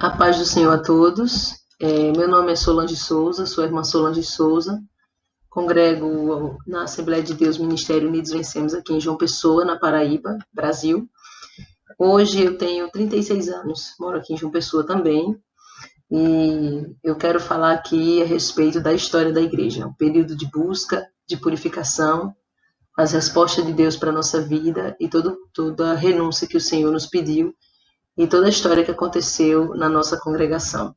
A paz do Senhor a todos. Meu nome é Solange Souza, sou a irmã Solange Souza, congrego na Assembleia de Deus Ministério Unidos Vencemos aqui em João Pessoa, na Paraíba, Brasil. Hoje eu tenho 36 anos, moro aqui em João Pessoa também, e eu quero falar aqui a respeito da história da igreja, um período de busca, de purificação, as respostas de Deus para a nossa vida e toda a renúncia que o Senhor nos pediu e toda a história que aconteceu na nossa congregação.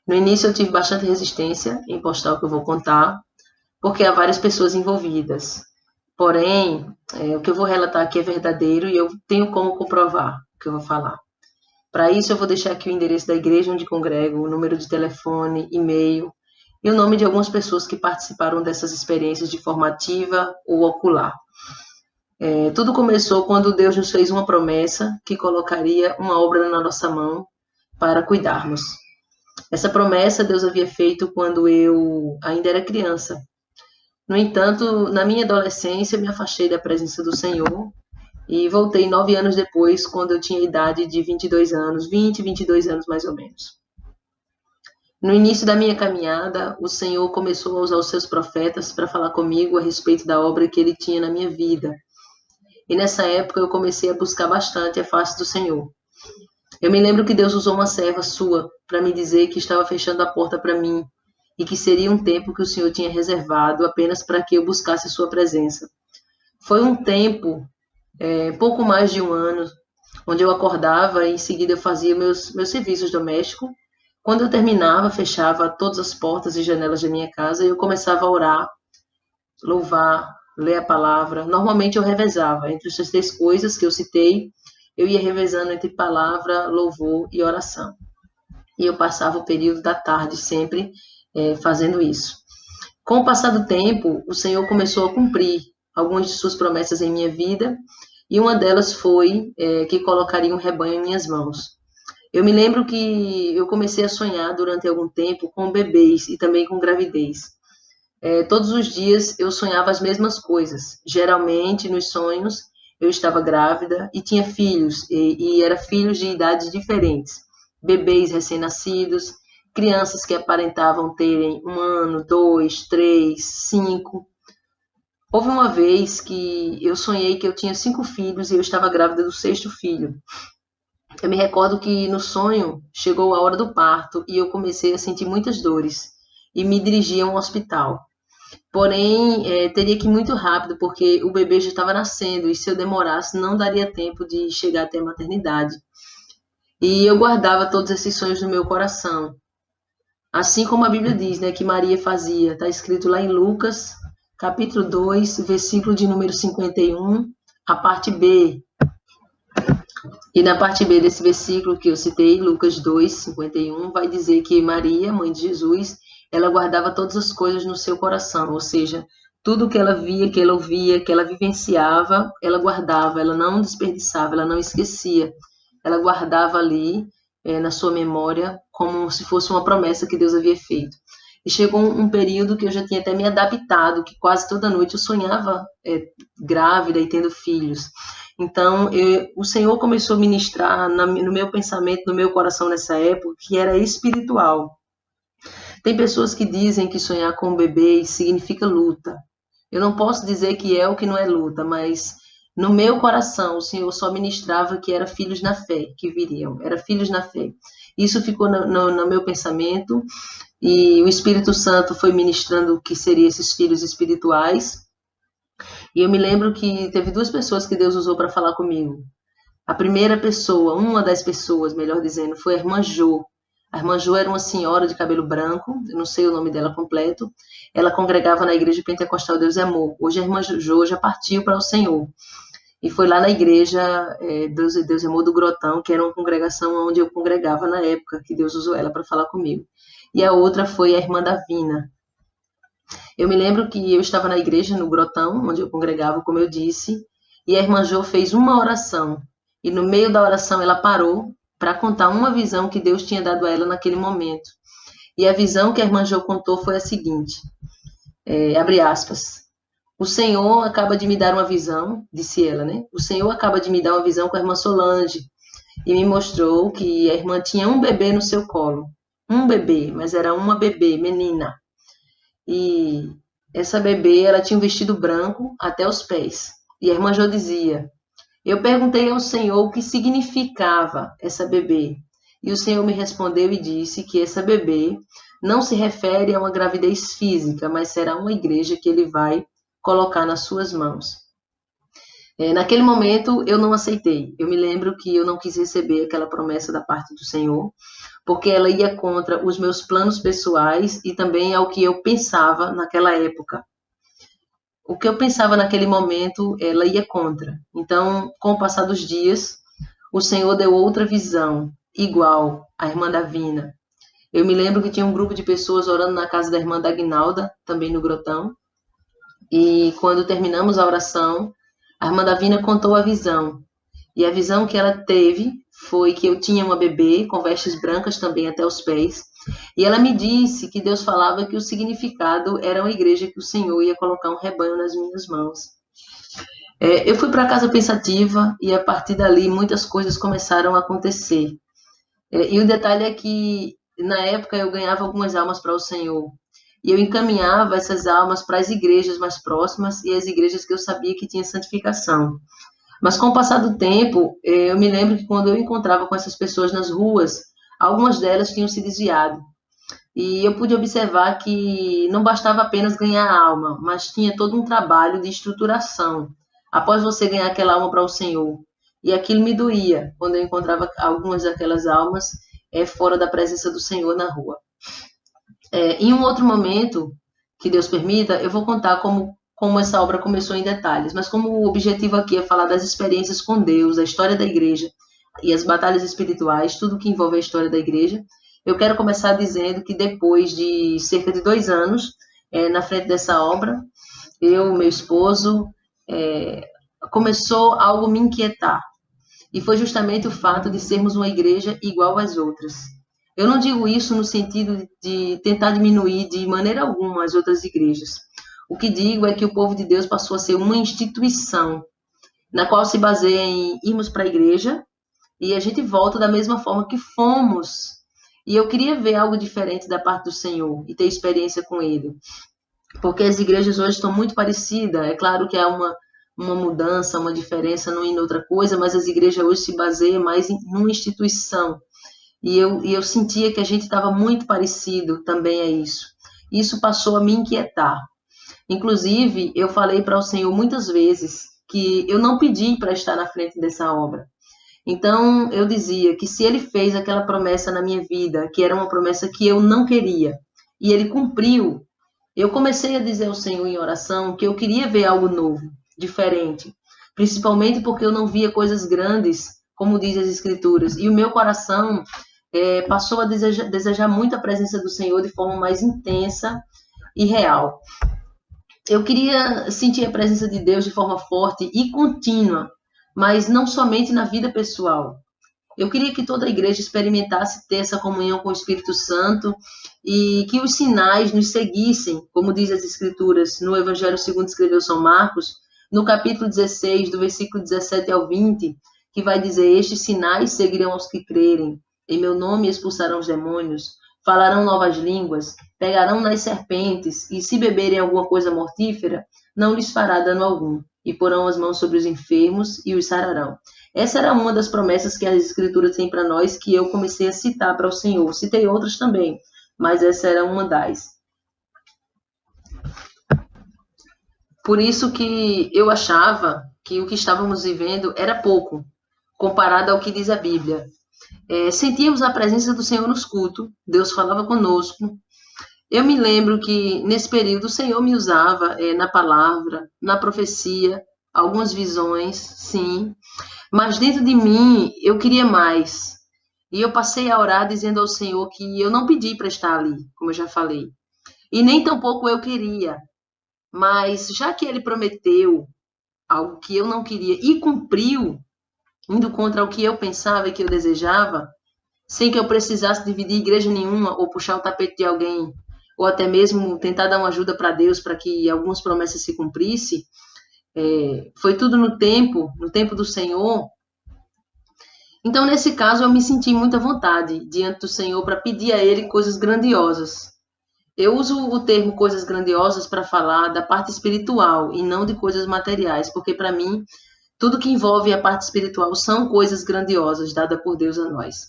No início eu tive bastante resistência em postar o que eu vou contar, porque há várias pessoas envolvidas. Porém, o que eu vou relatar aqui é verdadeiro e eu tenho como comprovar o que eu vou falar. Para isso, eu vou deixar aqui o endereço da igreja onde congrego, o número de telefone, e-mail e o nome de algumas pessoas que participaram dessas experiências de forma ativa ou ocular. Tudo começou quando Deus nos fez uma promessa que colocaria uma obra na nossa mão para cuidarmos. Essa promessa Deus havia feito quando eu ainda era criança. No entanto, na minha adolescência, eu me afastei da presença do Senhor e voltei 9 anos depois, quando eu tinha a idade de 22 anos, 22 anos mais ou menos. No início da minha caminhada, o Senhor começou a usar os seus profetas para falar comigo a respeito da obra que Ele tinha na minha vida. E nessa época eu comecei a buscar bastante a face do Senhor. Eu me lembro que Deus usou uma serva sua para me dizer que estava fechando a porta para mim e que seria um tempo que o Senhor tinha reservado apenas para que eu buscasse a sua presença. Foi um tempo, pouco mais de um ano, onde eu acordava e em seguida eu fazia meus serviços domésticos. Quando eu terminava, fechava todas as portas e janelas da minha casa e eu começava a orar, louvar, ler a palavra. Normalmente eu revezava entre essas 3 coisas que eu citei. Eu ia revezando entre palavra, louvor e oração. E eu passava o período da tarde sempre fazendo isso. Com o passar do tempo, o Senhor começou a cumprir algumas de suas promessas em minha vida, e uma delas foi que colocaria um rebanho em minhas mãos. Eu me lembro que eu comecei a sonhar durante algum tempo com bebês e também com gravidez. Todos os dias eu sonhava as mesmas coisas. Geralmente, nos sonhos, eu estava grávida e tinha filhos, e eram filhos de idades diferentes. Bebês recém-nascidos, crianças que aparentavam terem 1 ano, 2, 3, 5. Houve uma vez que eu sonhei que eu tinha 5 filhos e eu estava grávida do 6º filho. Eu me recordo que no sonho chegou a hora do parto e eu comecei a sentir muitas dores e me dirigi a um hospital. Porém, teria que ir muito rápido, porque o bebê já estava nascendo, e se eu demorasse, não daria tempo de chegar até a maternidade. E eu guardava todos esses sonhos no meu coração. Assim como a Bíblia diz, né, que Maria fazia. Está escrito lá em Lucas, capítulo 2, versículo de número 51, a parte B. E na parte B desse versículo que eu citei, Lucas 2, 51, vai dizer que Maria, mãe de Jesus, ela guardava todas as coisas no seu coração, ou seja, tudo que ela via, que ela ouvia, que ela vivenciava, ela guardava, ela não desperdiçava, ela não esquecia, ela guardava ali na sua memória como se fosse uma promessa que Deus havia feito. E chegou um período que eu já tinha até me adaptado, que quase toda noite eu sonhava grávida e tendo filhos. Então, o Senhor começou a ministrar no meu pensamento, no meu coração nessa época, que era espiritual. Tem pessoas que dizem que sonhar com bebês significa luta. Eu não posso dizer que é o que não é luta, mas no meu coração o Senhor só ministrava que era filhos na fé que viriam, era filhos na fé. Isso ficou no meu pensamento, e o Espírito Santo foi ministrando o que seriam esses filhos espirituais. E eu me lembro que teve 2 pessoas que Deus usou para falar comigo. A primeira pessoa, uma das pessoas, melhor dizendo, foi a irmã Jo. A irmã Jo era uma senhora de cabelo branco, eu não sei o nome dela completo. Ela congregava na igreja pentecostal Deus é Amor. Hoje a irmã Jo já partiu para o Senhor. E foi lá na igreja Deus é Amor do Grotão, que era uma congregação onde eu congregava na época, que Deus usou ela para falar comigo. E a outra foi a irmã Davina. Eu me lembro que eu estava na igreja, no Grotão, onde eu congregava, como eu disse, e a irmã Jo fez uma oração. E no meio da oração ela parou para contar uma visão que Deus tinha dado a ela naquele momento. E a visão que a irmã Jo contou foi a seguinte, abre aspas, o Senhor acaba de me dar uma visão, disse ela, né? O Senhor acaba de me dar uma visão com a irmã Solange. e me mostrou que a irmã tinha um bebê no seu colo. Um bebê, mas era uma bebê, menina. E essa bebê, ela tinha um vestido branco até os pés. E a irmã Jo dizia: eu perguntei ao Senhor o que significava essa bebê. E o Senhor me respondeu e disse que essa bebê não se refere a uma gravidez física, mas será uma igreja que ele vai colocar nas suas mãos. Naquele momento eu não aceitei. Eu me lembro que eu não quis receber aquela promessa da parte do Senhor, porque ela ia contra os meus planos pessoais e também ao que eu pensava naquela época. O que eu pensava naquele momento, ela ia contra. Então, com o passar dos dias, o Senhor deu outra visão, igual à irmã Davina. Eu me lembro que tinha um grupo de pessoas orando na casa da irmã Dagnalda, também no Grotão, e quando terminamos a oração, a irmã Davina contou a visão. E a visão que ela teve foi que eu tinha uma bebê com vestes brancas também até os pés. E ela me disse que Deus falava que o significado era uma igreja que o Senhor ia colocar um rebanho nas minhas mãos. Eu fui para casa pensativa e a partir dali muitas coisas começaram a acontecer. E o detalhe é que na época eu ganhava algumas almas para o Senhor. E eu encaminhava essas almas para as igrejas mais próximas e as igrejas que eu sabia que tinha santificação. Mas com o passar do tempo, eu me lembro que quando eu encontrava com essas pessoas nas ruas, algumas delas tinham se desviado. E eu pude observar que não bastava apenas ganhar a alma, mas tinha todo um trabalho de estruturação após você ganhar aquela alma para o Senhor. E aquilo me doía quando eu encontrava algumas daquelas almas fora da presença do Senhor na rua. Em um outro momento, que Deus permita, eu vou contar como essa obra começou em detalhes, mas como o objetivo aqui é falar das experiências com Deus, a história da igreja e as batalhas espirituais, tudo que envolve a história da igreja, eu quero começar dizendo que depois de cerca de 2 anos, na frente dessa obra, eu, meu esposo, começou algo me inquietar. E foi justamente o fato de sermos uma igreja igual às outras. Eu não digo isso no sentido de tentar diminuir de maneira alguma as outras igrejas. O que digo é que o povo de Deus passou a ser uma instituição, na qual se baseia em irmos para a igreja e a gente volta da mesma forma que fomos. E eu queria ver algo diferente da parte do Senhor e ter experiência com Ele. Porque as igrejas hoje estão muito parecidas. É claro que há uma mudança, uma diferença, não em outra coisa, mas as igrejas hoje se baseiam mais em uma instituição. E eu sentia que a gente estava muito parecido também a isso. Isso passou a me inquietar. Inclusive, eu falei para o Senhor muitas vezes que eu não pedi para estar na frente dessa obra. Então, eu dizia que se ele fez aquela promessa na minha vida, que era uma promessa que eu não queria, e ele cumpriu, eu comecei a dizer ao Senhor em oração que eu queria ver algo novo, diferente, principalmente porque eu não via coisas grandes, como diz as Escrituras, e o meu coração passou a desejar muito a presença do Senhor de forma mais intensa e real. Eu queria sentir a presença de Deus de forma forte e contínua, mas não somente na vida pessoal. Eu queria que toda a igreja experimentasse ter essa comunhão com o Espírito Santo e que os sinais nos seguissem, como diz as Escrituras no Evangelho segundo escreveu São Marcos, no capítulo 16, do versículo 17 ao 20, que vai dizer: estes sinais seguirão aos que crerem. Em meu nome expulsarão os demônios, falarão novas línguas, pegarão nas serpentes, e se beberem alguma coisa mortífera, não lhes fará dano algum, e porão as mãos sobre os enfermos e os sararão. Essa era uma das promessas que as Escrituras têm para nós, que eu comecei a citar para o Senhor. Citei outras também, mas essa era uma das. Por isso que eu achava que o que estávamos vivendo era pouco, comparado ao que diz a Bíblia. Sentíamos a presença do Senhor nos cultos, Deus falava conosco. Eu me lembro que nesse período o Senhor me usava na palavra, na profecia, algumas visões, sim, mas dentro de mim eu queria mais. E eu passei a orar dizendo ao Senhor que eu não pedi para estar ali, como eu já falei. E nem tampouco eu queria. Mas já que ele prometeu algo que eu não queria e cumpriu, indo contra o que eu pensava e que eu desejava, sem que eu precisasse dividir igreja nenhuma ou puxar o tapete de alguém, ou até mesmo tentar dar uma ajuda para Deus para que algumas promessas se cumprissem, foi tudo no tempo do Senhor. Então, nesse caso, eu me senti muita vontade diante do Senhor para pedir a Ele coisas grandiosas. Eu uso o termo coisas grandiosas para falar da parte espiritual e não de coisas materiais, porque para mim, tudo que envolve a parte espiritual são coisas grandiosas dadas por Deus a nós.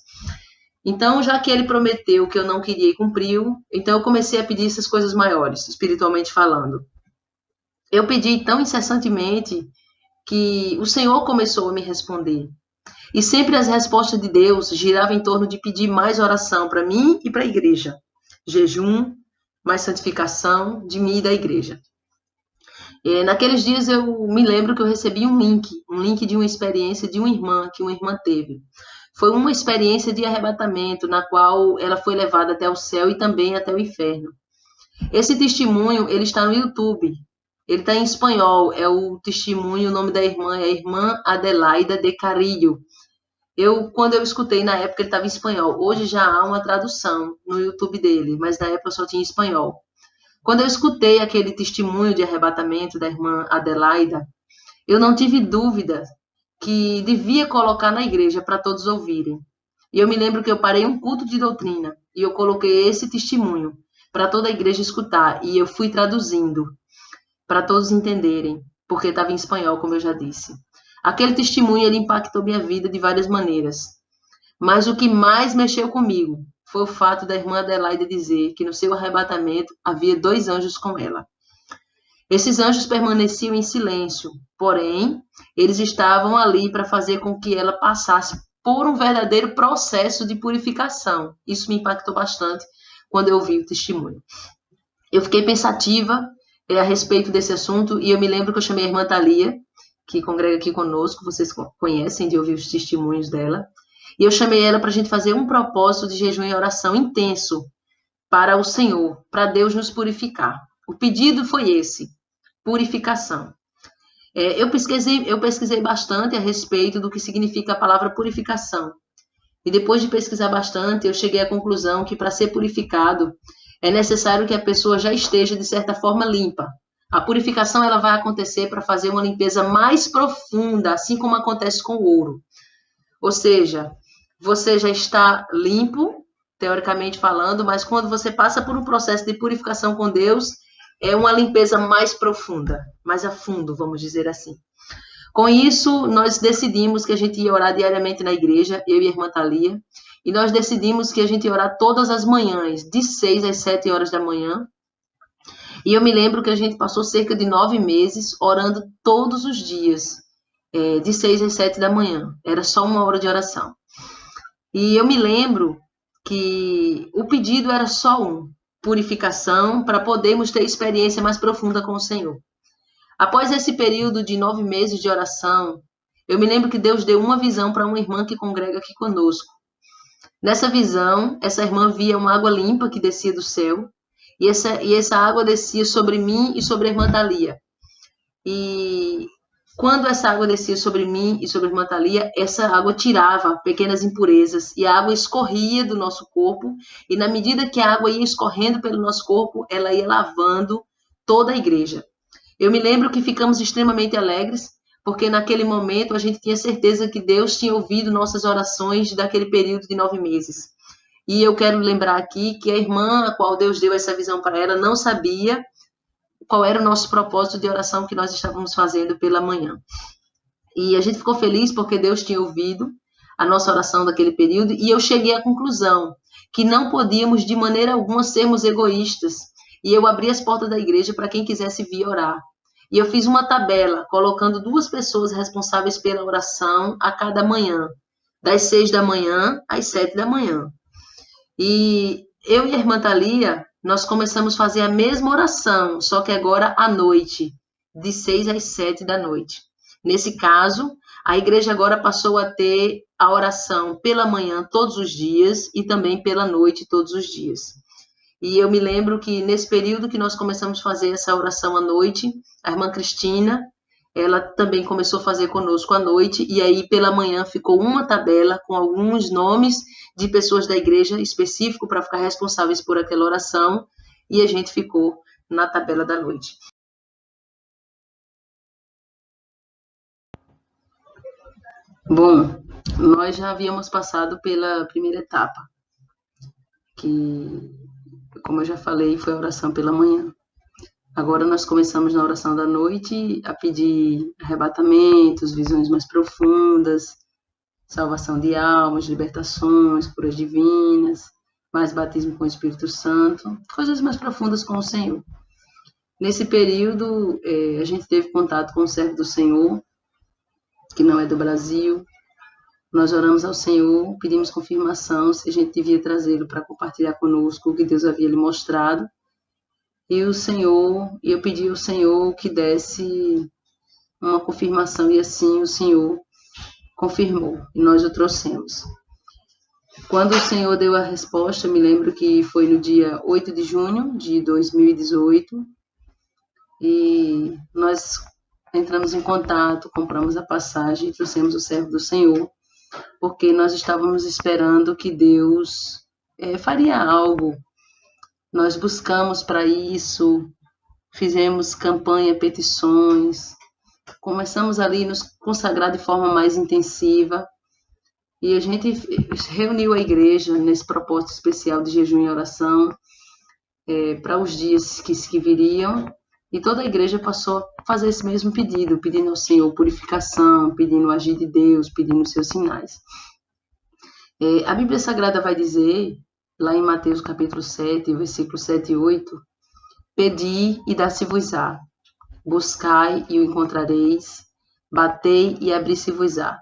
Então, já que ele prometeu que eu não queria e cumpriu, então eu comecei a pedir essas coisas maiores, espiritualmente falando. Eu pedi tão incessantemente que o Senhor começou a me responder. E sempre as respostas de Deus giravam em torno de pedir mais oração para mim e para a igreja. Jejum, mais santificação de mim e da igreja. Naqueles dias eu me lembro que eu recebi um link de uma experiência de uma irmã que uma irmã teve. Foi uma experiência de arrebatamento na qual ela foi levada até o céu e também até o inferno. Esse testemunho, ele está no YouTube. Ele está em espanhol, é o testemunho, o nome da irmã é a irmã Adelaida de Carillo. Quando eu escutei, na época ele estava em espanhol. Hoje já há uma tradução no YouTube dele, mas na época eu só tinha espanhol. Quando eu escutei aquele testemunho de arrebatamento da irmã Adelaida, eu não tive dúvida que devia colocar na igreja para todos ouvirem. E eu me lembro que eu parei um culto de doutrina e eu coloquei esse testemunho para toda a igreja escutar e eu fui traduzindo para todos entenderem, porque estava em espanhol, como eu já disse. Aquele testemunho ele impactou minha vida de várias maneiras, mas o que mais mexeu comigo foi o fato da irmã Adelaide dizer que no seu arrebatamento havia 2 anjos com ela. Esses anjos permaneciam em silêncio, porém, eles estavam ali para fazer com que ela passasse por um verdadeiro processo de purificação. Isso me impactou bastante quando eu ouvi o testemunho. Eu fiquei pensativa a respeito desse assunto e eu me lembro que eu chamei a irmã Thalia, que congrega aqui conosco, vocês conhecem de ouvir os testemunhos dela, e eu chamei ela para a gente fazer um propósito de jejum e oração intenso para o Senhor, para Deus nos purificar. O pedido foi esse, purificação. Eu pesquisei bastante a respeito do que significa a palavra purificação. E depois de pesquisar bastante, eu cheguei à conclusão que para ser purificado é necessário que a pessoa já esteja de certa forma limpa. A purificação ela vai acontecer para fazer uma limpeza mais profunda, assim como acontece com o ouro. Ou seja, você já está limpo, teoricamente falando, mas quando você passa por um processo de purificação com Deus, é uma limpeza mais profunda, mais a fundo, vamos dizer assim. Com isso, nós decidimos que a gente ia orar diariamente na igreja, eu e a irmã Thalia, e nós decidimos que a gente ia orar todas as manhãs, de 6 às 7 horas da manhã. E eu me lembro que a gente passou cerca de 9 meses orando todos os dias, de 6 às 7 da manhã. Era só 1 hora de oração. E eu me lembro que o pedido era só purificação, para podermos ter experiência mais profunda com o Senhor. Após esse período de 9 meses de oração, eu me lembro que Deus deu uma visão para uma irmã que congrega aqui conosco. Nessa visão, essa irmã via uma água limpa que descia do céu, e essa água descia sobre mim e sobre a irmã Thalia. E quando essa água descia sobre mim e sobre a irmã Thalia, essa água tirava pequenas impurezas e a água escorria do nosso corpo, e na medida que a água ia escorrendo pelo nosso corpo, ela ia lavando toda a igreja. Eu me lembro que ficamos extremamente alegres, porque naquele momento a gente tinha certeza que Deus tinha ouvido nossas orações daquele período de 9 meses. E eu quero lembrar aqui que a irmã a qual Deus deu essa visão para ela não sabia qual era o nosso propósito de oração que nós estávamos fazendo pela manhã. E a gente ficou feliz porque Deus tinha ouvido a nossa oração daquele período, e eu cheguei à conclusão que não podíamos de maneira alguma sermos egoístas. E eu abri as portas da igreja para quem quisesse vir orar. E eu fiz uma tabela, colocando 2 pessoas responsáveis pela oração a cada manhã, das 6 da manhã às 7 da manhã. E eu e a irmã Thalia, nós começamos a fazer a mesma oração, só que agora à noite, de 6 às 7 da noite. Nesse caso, a igreja agora passou a ter a oração pela manhã todos os dias e também pela noite todos os dias. E eu me lembro que nesse período que nós começamos a fazer essa oração à noite, a irmã Cristina, ela também começou a fazer conosco à noite, e aí pela manhã ficou uma tabela com alguns nomes de pessoas da igreja específico para ficar responsáveis por aquela oração, e a gente ficou na tabela da noite. Bom, nós já havíamos passado pela primeira etapa, que, como eu já falei, foi a oração pela manhã. Agora nós começamos na oração da noite a pedir arrebatamentos, visões mais profundas, salvação de almas, libertações, curas divinas, mais batismo com o Espírito Santo, coisas mais profundas com o Senhor. Nesse período, a gente teve contato com o servo do Senhor, que não é do Brasil. Nós oramos ao Senhor, pedimos confirmação se a gente devia trazê-lo para compartilhar conosco o que Deus havia lhe mostrado. E eu pedi ao Senhor que desse uma confirmação, e assim o Senhor confirmou, e nós o trouxemos. Quando o Senhor deu a resposta, me lembro que foi no dia 8 de junho de 2018, e nós entramos em contato, compramos a passagem e trouxemos o servo do Senhor, porque nós estávamos esperando que Deus faria algo. Nós buscamos para isso, fizemos campanha, petições, começamos ali a nos consagrar de forma mais intensiva, e a gente reuniu a igreja nesse propósito especial de jejum e oração para os dias que viriam, e toda a igreja passou a fazer esse mesmo pedido, pedindo ao Senhor purificação, pedindo o agir de Deus, pedindo os seus sinais. A Bíblia Sagrada vai dizer, lá em Mateus capítulo 7, versículos 7 e 8, pedi e dá-se-vos-á, buscai e o encontrareis, batei e abri-se-vos-á.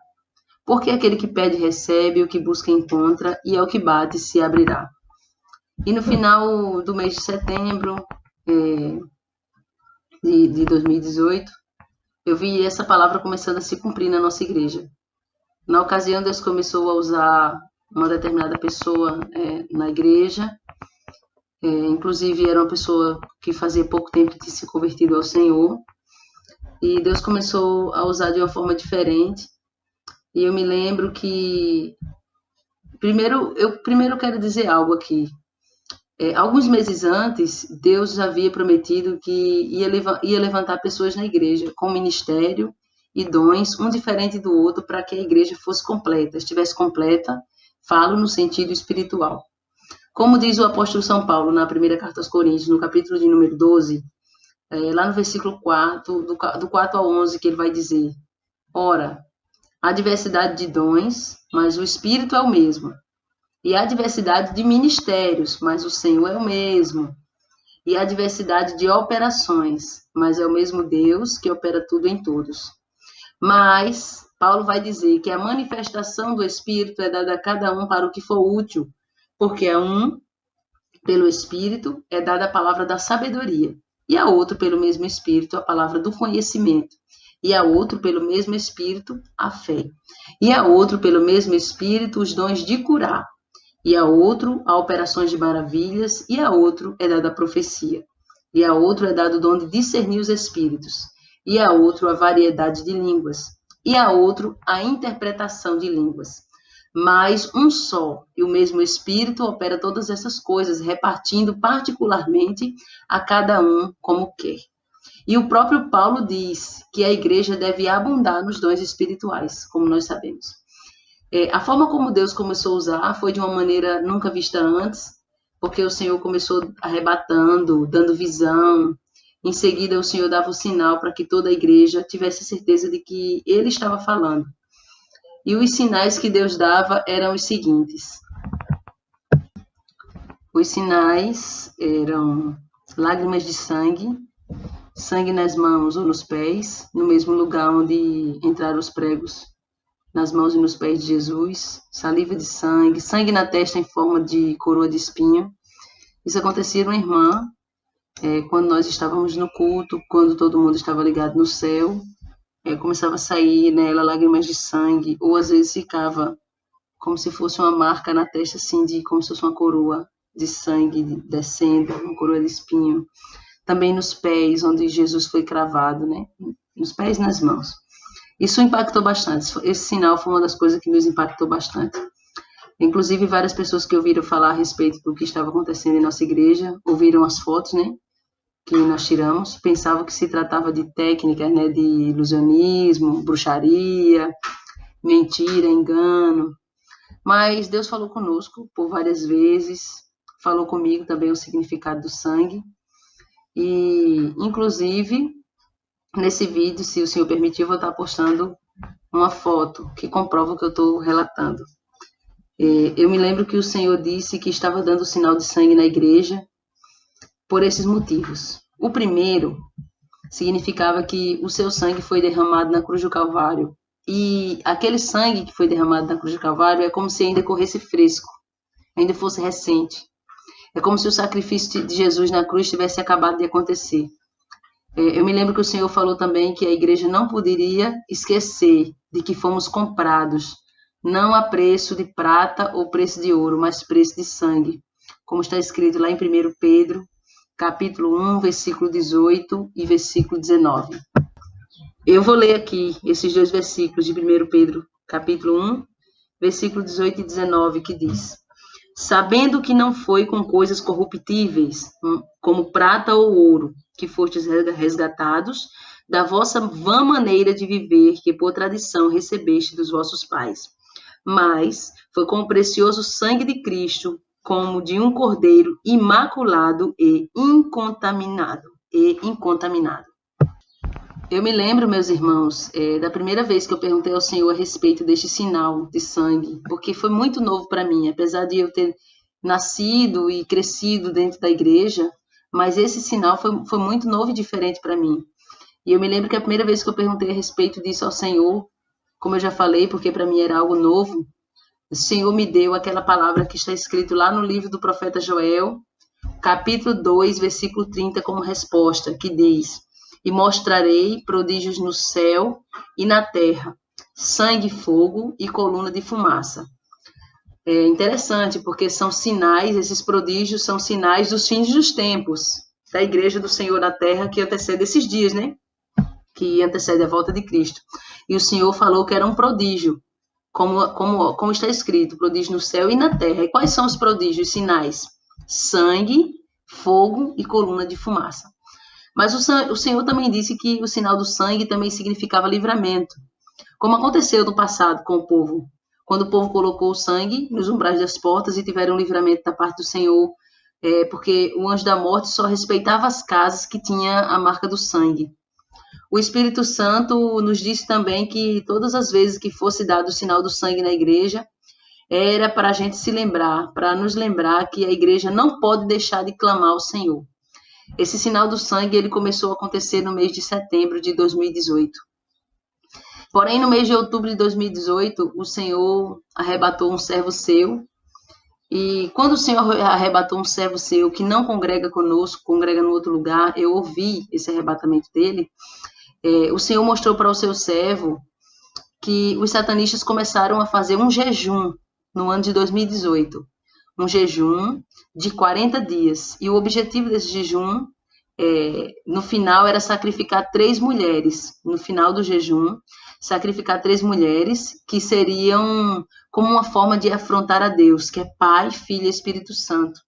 Porque aquele que pede recebe, o que busca encontra, e ao que bate se abrirá. E no final do mês de setembro de 2018, eu vi essa palavra começando a se cumprir na nossa igreja. Na ocasião, Deus começou a usar uma determinada pessoa na igreja, inclusive era uma pessoa que fazia pouco tempo tinha se convertido ao Senhor, e Deus começou a usar de uma forma diferente. E eu me lembro que primeiro quero dizer algo aqui. Alguns meses antes, Deus havia prometido que ia levantar pessoas na igreja com ministério e dons, um diferente do outro, para que a igreja fosse completa, estivesse completa, falo no sentido espiritual. Como diz o apóstolo São Paulo na primeira carta aos Coríntios, no capítulo de número 12, lá no versículo 4, do 4 ao 11, que ele vai dizer: ora, há diversidade de dons, mas o Espírito é o mesmo. E há diversidade de ministérios, mas o Senhor é o mesmo. E há diversidade de operações, mas é o mesmo Deus que opera tudo em todos. Mas Paulo vai dizer que a manifestação do Espírito é dada a cada um para o que for útil, porque a um, pelo Espírito, é dada a palavra da sabedoria, e a outro, pelo mesmo Espírito, a palavra do conhecimento, e a outro, pelo mesmo Espírito, a fé, e a outro, pelo mesmo Espírito, os dons de curar, e a outro, a operações de maravilhas, e a outro é dada a profecia, e a outro é dado o dom de discernir os espíritos, e a outro a variedade de línguas, e a outro a interpretação de línguas. Mas um só e o mesmo Espírito opera todas essas coisas, repartindo particularmente a cada um como quer. E o próprio Paulo diz que a igreja deve abundar nos dons espirituais, como nós sabemos. A forma como Deus começou a usar foi de uma maneira nunca vista antes, porque o Senhor começou arrebatando, dando visão. Em seguida, o Senhor dava o sinal para que toda a igreja tivesse certeza de que Ele estava falando. E os sinais que Deus dava eram os seguintes. Os sinais eram lágrimas de sangue, sangue nas mãos ou nos pés, no mesmo lugar onde entraram os pregos, nas mãos e nos pés de Jesus, saliva de sangue, sangue na testa em forma de coroa de espinho. Isso acontecia uma irmã, quando nós estávamos no culto, quando todo mundo estava ligado no céu, começava a sair nela lágrimas de sangue, ou às vezes ficava como se fosse uma marca na testa, assim, como se fosse uma coroa de sangue descendo, uma coroa de espinho. Também nos pés, onde Jesus foi cravado, né? Nos pés e nas mãos. Isso impactou bastante. Esse sinal foi uma das coisas que nos impactou bastante. Inclusive, várias pessoas que ouviram falar a respeito do que estava acontecendo em nossa igreja, ouviram as fotos, né, que nós tiramos, pensavam que se tratava de técnicas, né, de ilusionismo, bruxaria, mentira, engano. Mas Deus falou conosco por várias vezes, falou comigo também o significado do sangue. E, inclusive, nesse vídeo, se o Senhor permitir, eu vou estar postando uma foto que comprova o que eu estou relatando. Eu me lembro que o Senhor disse que estava dando sinal de sangue na igreja por esses motivos. O primeiro significava que o seu sangue foi derramado na cruz do Calvário. E aquele sangue que foi derramado na cruz do Calvário é como se ainda corresse fresco, ainda fosse recente. É como se o sacrifício de Jesus na cruz tivesse acabado de acontecer. Eu me lembro que o Senhor falou também que a igreja não poderia esquecer de que fomos comprados, não a preço de prata ou preço de ouro, mas preço de sangue, como está escrito lá em 1 Pedro, capítulo 1, versículo 18 e versículo 19. Eu vou ler aqui esses dois versículos de 1 Pedro, capítulo 1, versículo 18 e 19, que diz: sabendo que não foi com coisas corruptíveis, como prata ou ouro, que fostes resgatados da vossa vã maneira de viver, que por tradição recebeste dos vossos pais, mas foi com o precioso sangue de Cristo, como de um cordeiro imaculado e incontaminado. Eu me lembro, meus irmãos, da primeira vez que eu perguntei ao Senhor a respeito deste sinal de sangue, porque foi muito novo para mim, apesar de eu ter nascido e crescido dentro da igreja, mas esse sinal foi muito novo e diferente para mim. E eu me lembro que a primeira vez que eu perguntei a respeito disso ao Senhor, como eu já falei, porque para mim era algo novo, o Senhor me deu aquela palavra que está escrito lá no livro do profeta Joel, capítulo 2, versículo 30, como resposta, que diz: e mostrarei prodígios no céu e na terra, sangue, fogo e coluna de fumaça. É interessante, porque são sinais, esses prodígios são sinais dos fins dos tempos, da igreja do Senhor na terra, que antecede esses dias, né? Que antecede a volta de Cristo. E o Senhor falou que era um prodígio, como está escrito, prodígio no céu e na terra. E quais são os prodígios, sinais? Sangue, fogo e coluna de fumaça. Mas o Senhor também disse que o sinal do sangue também significava livramento, como aconteceu no passado com o povo, quando o povo colocou o sangue nos umbrais das portas e tiveram livramento da parte do Senhor, porque o anjo da morte só respeitava as casas que tinham a marca do sangue. O Espírito Santo nos disse também que todas as vezes que fosse dado o sinal do sangue na igreja, era para a gente se lembrar, para nos lembrar que a igreja não pode deixar de clamar ao Senhor. Esse sinal do sangue ele começou a acontecer no mês de setembro de 2018. Porém, no mês de outubro de 2018, o Senhor arrebatou um servo seu. E quando o Senhor arrebatou um servo seu que não congrega conosco, congrega no outro lugar, eu ouvi esse arrebatamento dele. O Senhor mostrou para o seu servo que os satanistas começaram a fazer um jejum no ano de 2018. Um jejum de 40 dias. E o objetivo desse jejum, no final, era sacrificar 3 mulheres. No final do jejum, sacrificar 3 mulheres que seriam como uma forma de afrontar a Deus, que é Pai, Filho e Espírito Santo.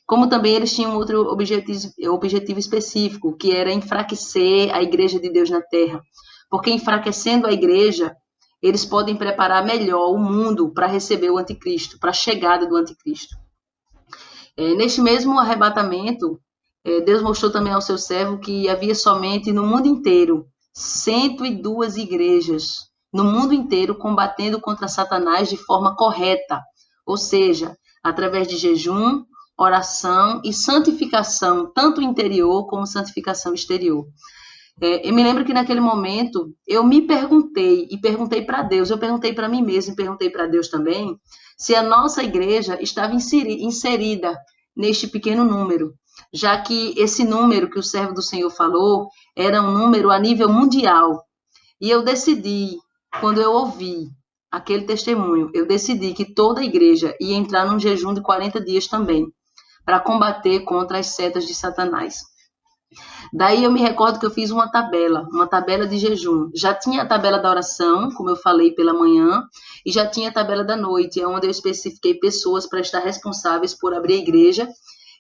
Como também eles tinham outro objetivo específico, que era enfraquecer a igreja de Deus na terra. Porque enfraquecendo a igreja, eles podem preparar melhor o mundo para receber o anticristo, para a chegada do anticristo. Neste mesmo arrebatamento, Deus mostrou também ao seu servo que havia somente no mundo inteiro 102 igrejas, no mundo inteiro combatendo contra Satanás de forma correta, ou seja, através de jejum, oração e santificação, tanto interior como santificação exterior. Eu me lembro que naquele momento eu me perguntei, e perguntei para Deus, eu perguntei para mim mesmo e perguntei para Deus também, se a nossa igreja estava inserida neste pequeno número, já que esse número que o servo do Senhor falou era um número a nível mundial. E eu decidi, quando eu ouvi aquele testemunho, eu decidi que toda a igreja ia entrar num jejum de 40 dias também, para combater contra as setas de Satanás. Daí eu me recordo que eu fiz uma tabela de jejum. Já tinha a tabela da oração, como eu falei, pela manhã, e já tinha a tabela da noite, onde eu especifiquei pessoas para estar responsáveis por abrir a igreja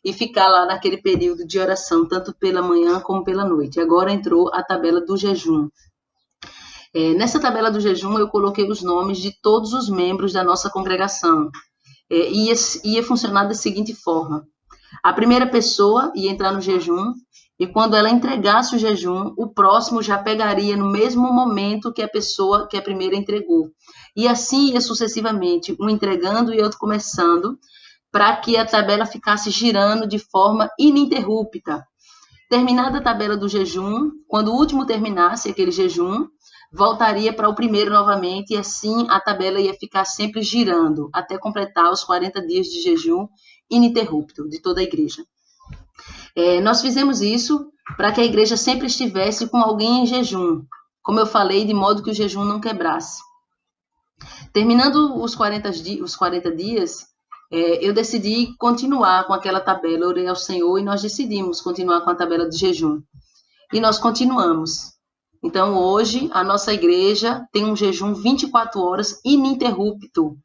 e ficar lá naquele período de oração, tanto pela manhã como pela noite. Agora entrou a tabela do jejum. Nessa tabela do jejum, eu coloquei os nomes de todos os membros da nossa congregação. Ia funcionar da seguinte forma: a primeira pessoa ia entrar no jejum, e quando ela entregasse o jejum, o próximo já pegaria no mesmo momento que a pessoa que a primeira entregou. E assim ia sucessivamente, um entregando e outro começando, para que a tabela ficasse girando de forma ininterrupta. Terminada a tabela do jejum, quando o último terminasse aquele jejum, voltaria para o primeiro novamente, e assim a tabela ia ficar sempre girando, até completar os 40 dias de jejum ininterrupto de toda a igreja. Nós fizemos isso para que a igreja sempre estivesse com alguém em jejum, como eu falei, de modo que o jejum não quebrasse. Terminando os 40 dias, eu decidi continuar com aquela tabela, orei ao Senhor e nós decidimos continuar com a tabela de jejum. E nós continuamos. Então, hoje, a nossa igreja tem um jejum 24 horas ininterrupto.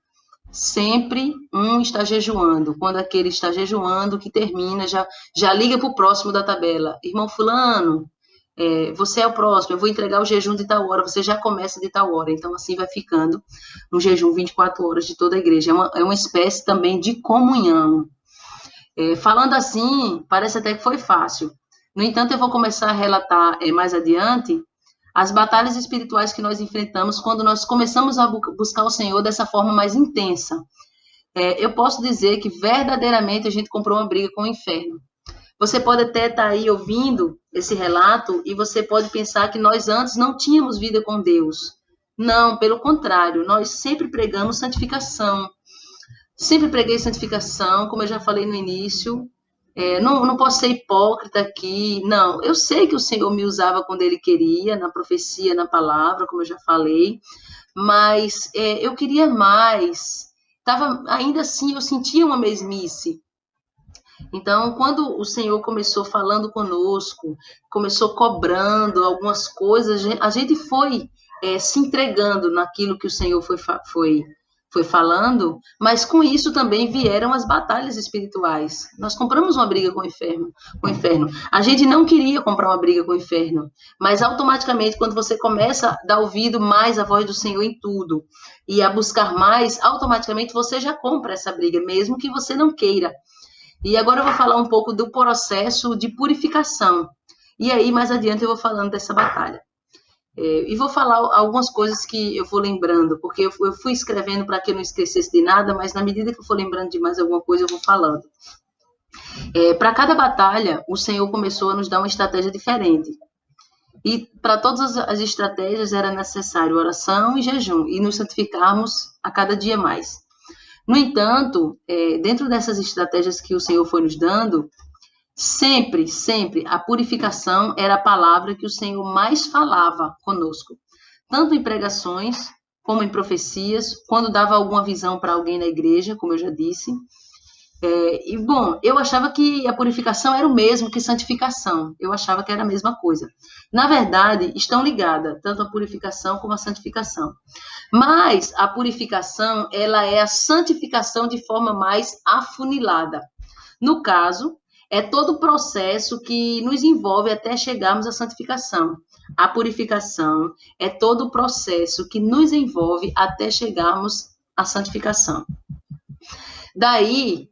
Sempre um está jejuando. Quando aquele está jejuando, que termina, já liga para o próximo da tabela. Irmão fulano, você é o próximo, eu vou entregar o jejum de tal hora, você já começa de tal hora. Então, assim vai ficando um jejum 24 horas de toda a igreja. É uma espécie também de comunhão. Falando assim, parece até que foi fácil. No entanto, eu vou começar a relatar mais adiante as batalhas espirituais que nós enfrentamos quando nós começamos a buscar o Senhor dessa forma mais intensa. Eu posso dizer que verdadeiramente a gente comprou uma briga com o inferno. Você pode até estar aí ouvindo esse relato e você pode pensar que nós antes não tínhamos vida com Deus. Não, pelo contrário, nós sempre pregamos santificação. Sempre preguei santificação, como eu já falei no início. Não posso ser hipócrita aqui, não. Eu sei que o Senhor me usava quando Ele queria, na profecia, na palavra, como eu já falei, mas eu queria mais. Ainda assim, eu sentia uma mesmice. Então, quando o Senhor começou falando conosco, começou cobrando algumas coisas, a gente foi se entregando naquilo que o Senhor foi falando, mas com isso também vieram as batalhas espirituais. Nós compramos uma briga com o inferno. A gente não queria comprar uma briga com o inferno, mas automaticamente, quando você começa a dar ouvido mais à voz do Senhor em tudo e a buscar mais, automaticamente você já compra essa briga, mesmo que você não queira. E agora eu vou falar um pouco do processo de purificação. E aí, mais adiante, eu vou falando dessa batalha. E vou falar algumas coisas que eu vou lembrando, porque eu fui escrevendo para que eu não esquecesse de nada, mas na medida que eu for lembrando de mais alguma coisa, eu vou falando. Para cada batalha, o Senhor começou a nos dar uma estratégia diferente. E para todas as estratégias era necessário oração e jejum, e nos santificarmos a cada dia mais. No entanto, dentro dessas estratégias que o Senhor foi nos dando, sempre, sempre, a purificação era a palavra que o Senhor mais falava conosco. Tanto em pregações, como em profecias, quando dava alguma visão para alguém na igreja, como eu já disse. Eu achava que a purificação era o mesmo que santificação. Eu achava que era a mesma coisa. Na verdade, estão ligadas, tanto a purificação como a santificação. Mas a purificação, ela é a santificação de forma mais afunilada. No caso, é todo o processo que nos envolve até chegarmos à santificação. A purificação é todo o processo que nos envolve até chegarmos à santificação. Daí,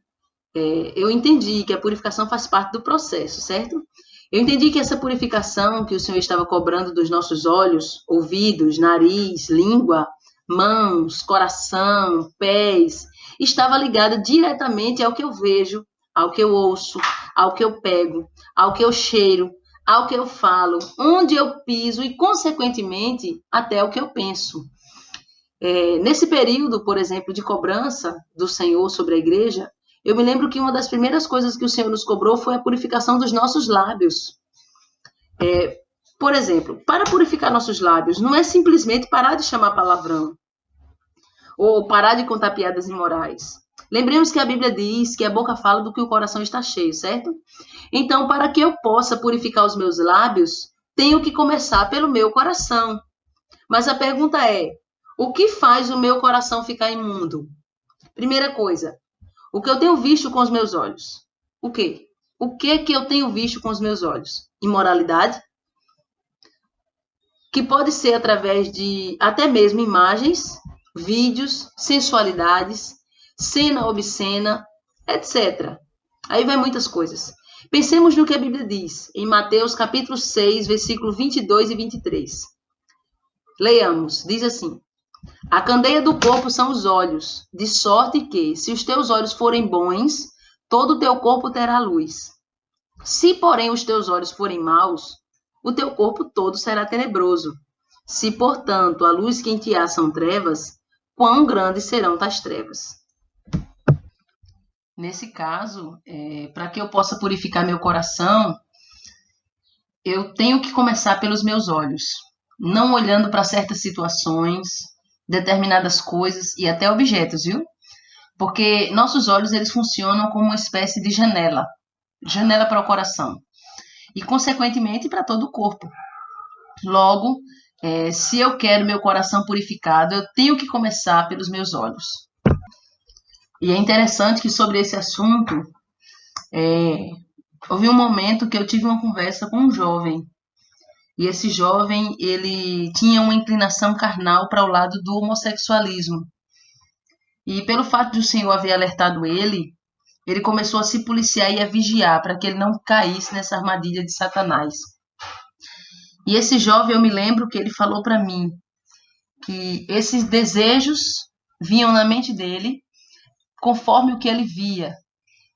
eu entendi que a purificação faz parte do processo, certo? Eu entendi que essa purificação que o Senhor estava cobrando dos nossos olhos, ouvidos, nariz, língua, mãos, coração, pés, estava ligada diretamente ao que eu vejo, ao que eu ouço, ao que eu pego, ao que eu cheiro, ao que eu falo, onde eu piso e, consequentemente, até ao que eu penso. Nesse período, por exemplo, de cobrança do Senhor sobre a igreja, eu me lembro que uma das primeiras coisas que o Senhor nos cobrou foi a purificação dos nossos lábios. Por exemplo, para purificar nossos lábios, não é simplesmente parar de chamar palavrão ou parar de contar piadas imorais. Lembremos que a Bíblia diz que a boca fala do que o coração está cheio, certo? Então, para que eu possa purificar os meus lábios, tenho que começar pelo meu coração. Mas a pergunta é, o que faz o meu coração ficar imundo? Primeira coisa, o que eu tenho visto com os meus olhos? O quê? O que eu tenho visto com os meus olhos? Imoralidade? que pode ser através de até mesmo imagens, vídeos, sensualidades, cena obscena, etc. Aí vai muitas coisas. Pensemos no que a Bíblia diz, em Mateus capítulo 6, versículo 22 e 23. Leiamos, diz assim: a candeia do corpo são os olhos, de sorte que, se os teus olhos forem bons, todo o teu corpo terá luz. Se, porém, os teus olhos forem maus, o teu corpo todo será tenebroso. Se, portanto, a luz que em ti há são trevas, quão grandes serão tais trevas? Nesse caso, para que eu possa purificar meu coração, eu tenho que começar pelos meus olhos, não olhando para certas situações, determinadas coisas e até objetos, viu? Porque nossos olhos, eles funcionam como uma espécie de janela para o coração e, consequentemente, para todo o corpo. Logo, se eu quero meu coração purificado, eu tenho que começar pelos meus olhos. E é interessante que sobre esse assunto, houve um momento que eu tive uma conversa com um jovem. E esse jovem, ele tinha uma inclinação carnal para o lado do homossexualismo. E pelo fato de o Senhor haver alertado ele começou a se policiar e a vigiar para que ele não caísse nessa armadilha de Satanás. E esse jovem, eu me lembro que ele falou para mim que esses desejos vinham na mente dele conforme o que ele via.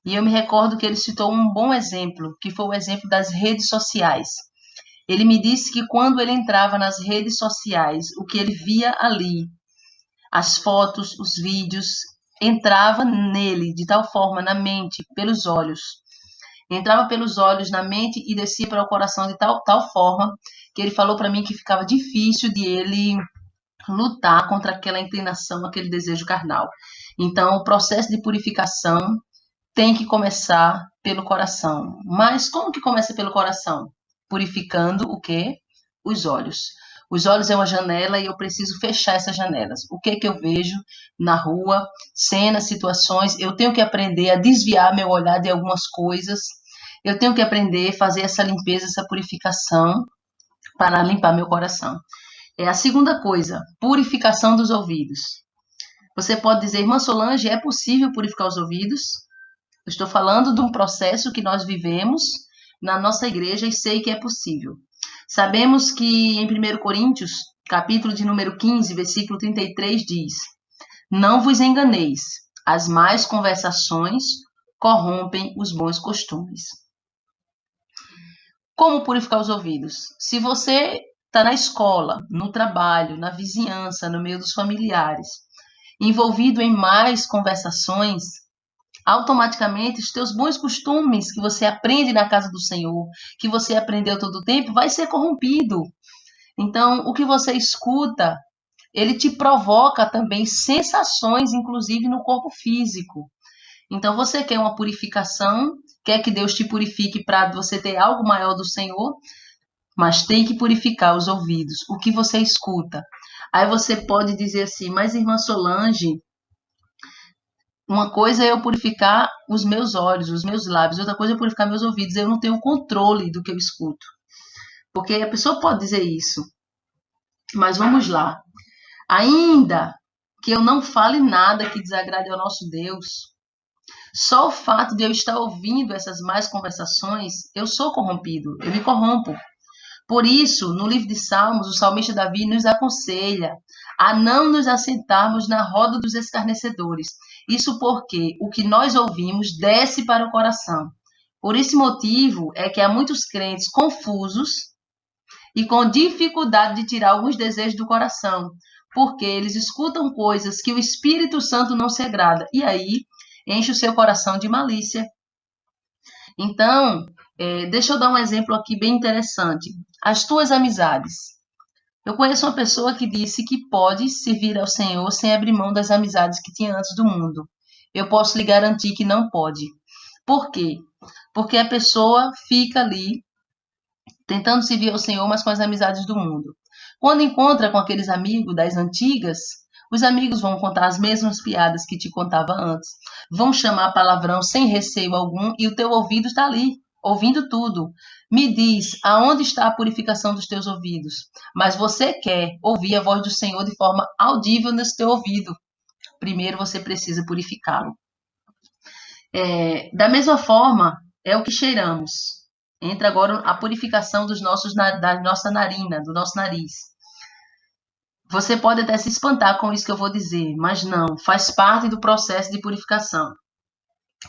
E eu me recordo que ele citou um bom exemplo, que foi o exemplo das redes sociais. Ele me disse que quando ele entrava nas redes sociais, o que ele via ali, as fotos, os vídeos, entrava nele de tal forma, na mente, pelos olhos. Entrava pelos olhos, na mente e descia para o coração de tal forma que ele falou para mim que ficava difícil de ele lutar contra aquela inclinação, aquele desejo carnal. Então, o processo de purificação tem que começar pelo coração. Mas como que começa pelo coração? Purificando o quê? Os olhos. Os olhos é uma janela e eu preciso fechar essas janelas. O que é que eu vejo na rua, cenas, situações? Eu tenho que aprender a desviar meu olhar de algumas coisas. Eu tenho que aprender a fazer essa limpeza, essa purificação para limpar meu coração. A segunda coisa, purificação dos ouvidos. Você pode dizer, irmã Solange, é possível purificar os ouvidos? Eu estou falando de um processo que nós vivemos na nossa igreja e sei que é possível. Sabemos que em 1 Coríntios, capítulo de número 15, versículo 33, diz: não vos enganeis, as más conversações corrompem os bons costumes. Como purificar os ouvidos? Se você está na escola, no trabalho, na vizinhança, no meio dos familiares, envolvido em mais conversações, automaticamente os teus bons costumes que você aprende na casa do Senhor, que você aprendeu todo o tempo, vai ser corrompido. Então, o que você escuta, ele te provoca também sensações, inclusive no corpo físico. Então, você quer uma purificação, quer que Deus te purifique para você ter algo maior do Senhor, mas tem que purificar os ouvidos, o que você escuta. Aí você pode dizer assim, mas irmã Solange, uma coisa é eu purificar os meus olhos, os meus lábios, outra coisa é eu purificar meus ouvidos. Eu não tenho controle do que eu escuto. Porque a pessoa pode dizer isso. Mas vamos lá. Ainda que eu não fale nada que desagrade ao nosso Deus, só o fato de eu estar ouvindo essas más conversações, eu sou corrompido, eu me corrompo. Por isso, no livro de Salmos, o salmista Davi nos aconselha a não nos assentarmos na roda dos escarnecedores. Isso porque o que nós ouvimos desce para o coração. Por esse motivo é que há muitos crentes confusos e com dificuldade de tirar alguns desejos do coração, porque eles escutam coisas que o Espírito Santo não se agrada, e aí enche o seu coração de malícia. Então, deixa eu dar um exemplo aqui bem interessante. As tuas amizades. Eu conheço uma pessoa que disse que pode servir ao Senhor sem abrir mão das amizades que tinha antes do mundo. Eu posso lhe garantir que não pode. Por quê? Porque a pessoa fica ali tentando servir ao Senhor, mas com as amizades do mundo. Quando encontra com aqueles amigos das antigas, os amigos vão contar as mesmas piadas que te contava antes, vão chamar palavrão sem receio algum e o teu ouvido está ali. ouvindo tudo, me diz aonde está a purificação dos teus ouvidos. Mas você quer ouvir a voz do Senhor de forma audível nesse teu ouvido. Primeiro você precisa purificá-lo. Da mesma forma, é o que cheiramos. Entra agora a purificação da nossa narina, do nosso nariz. Você pode até se espantar com isso que eu vou dizer, mas não, faz parte do processo de purificação.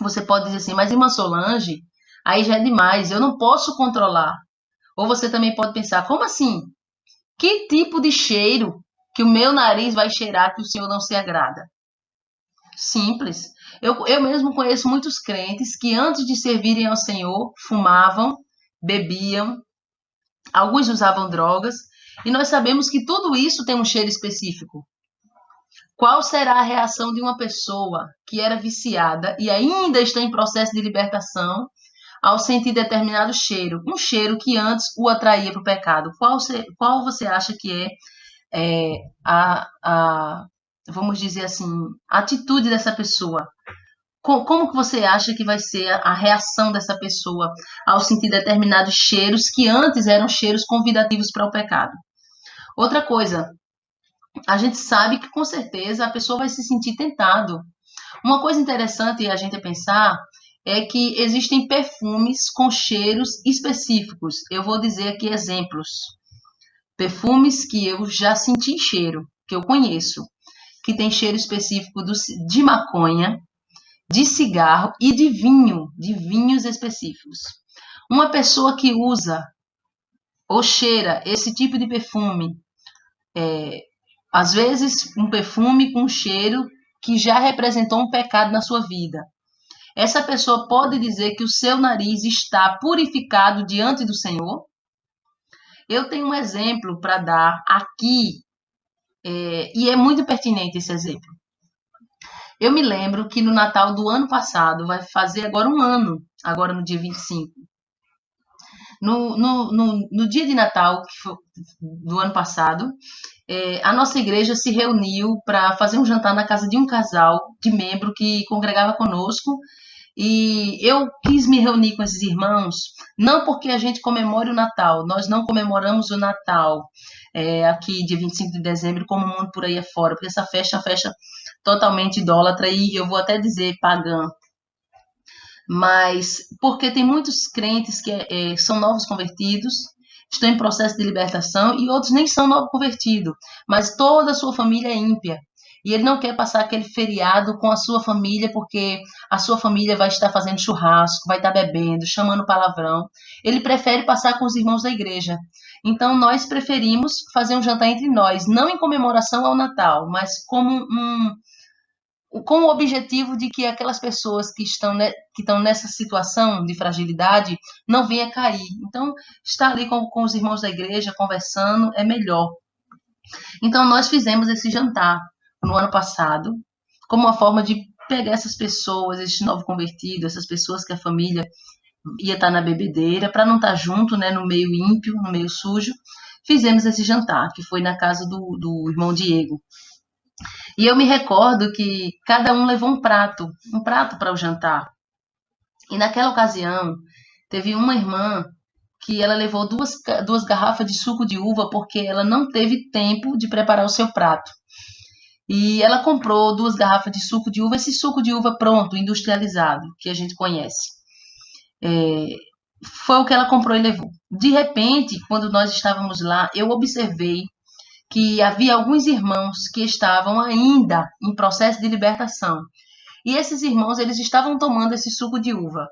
Você pode dizer assim, mas irmã Solange, aí já é demais, eu não posso controlar. Ou você também pode pensar, como assim? Que tipo de cheiro que o meu nariz vai cheirar que o Senhor não se agrada? Simples. Eu mesmo conheço muitos crentes que antes de servirem ao Senhor, fumavam, bebiam, alguns usavam drogas, e nós sabemos que tudo isso tem um cheiro específico. Qual será a reação de uma pessoa que era viciada e ainda está em processo de libertação ao sentir determinado cheiro? Um cheiro que antes o atraía para o pecado. Qual você acha que vamos dizer assim, a atitude dessa pessoa? Como que você acha que vai ser a reação dessa pessoa ao sentir determinados cheiros que antes eram cheiros convidativos para o pecado? Outra coisa, a gente sabe que com certeza a pessoa vai se sentir tentado. Uma coisa interessante a gente pensar é que existem perfumes com cheiros específicos. Eu vou dizer aqui exemplos. Perfumes que eu já senti cheiro, que eu conheço, que tem cheiro específico de maconha, de cigarro e de vinho, de vinhos específicos. Uma pessoa que usa ou cheira esse tipo de perfume, às vezes um perfume com cheiro que já representou um pecado na sua vida. Essa pessoa pode dizer que o seu nariz está purificado diante do Senhor? Eu tenho um exemplo para dar aqui, e é muito pertinente esse exemplo. Eu me lembro que no Natal do ano passado, vai fazer agora um ano, agora no dia 25. No dia de Natal do ano passado, a nossa igreja se reuniu para fazer um jantar na casa de um casal de membro que congregava conosco. E eu quis me reunir com esses irmãos, não porque a gente comemore o Natal, nós não comemoramos o Natal aqui, dia 25 de dezembro, como o mundo por aí afora, porque essa festa é uma festa totalmente idólatra e eu vou até dizer pagã. Mas porque tem muitos crentes que são novos convertidos, estão em processo de libertação e outros nem são novos convertidos, mas toda a sua família é ímpia. E ele não quer passar aquele feriado com a sua família, porque a sua família vai estar fazendo churrasco, vai estar bebendo, chamando palavrão. Ele prefere passar com os irmãos da igreja. Então, nós preferimos fazer um jantar entre nós, não em comemoração ao Natal, mas com o objetivo de que aquelas pessoas que estão nessa situação de fragilidade não venham a cair. Então, estar ali com os irmãos da igreja, conversando, é melhor. Então, nós fizemos esse jantar no ano passado, como uma forma de pegar essas pessoas, esses novos convertidos, essas pessoas que a família ia estar na bebedeira, para não estar junto, né, no meio ímpio, no meio sujo. Fizemos esse jantar, que foi na casa do irmão Diego. E eu me recordo que cada um levou um prato para o jantar. E naquela ocasião, teve uma irmã que ela levou duas garrafas de suco de uva porque ela não teve tempo de preparar o seu prato. E ela comprou 2 garrafas de suco de uva, esse suco de uva pronto, industrializado, que a gente conhece. Foi o que ela comprou e levou. De repente, quando nós estávamos lá, eu observei que havia alguns irmãos que estavam ainda em processo de libertação. E esses irmãos, eles estavam tomando esse suco de uva.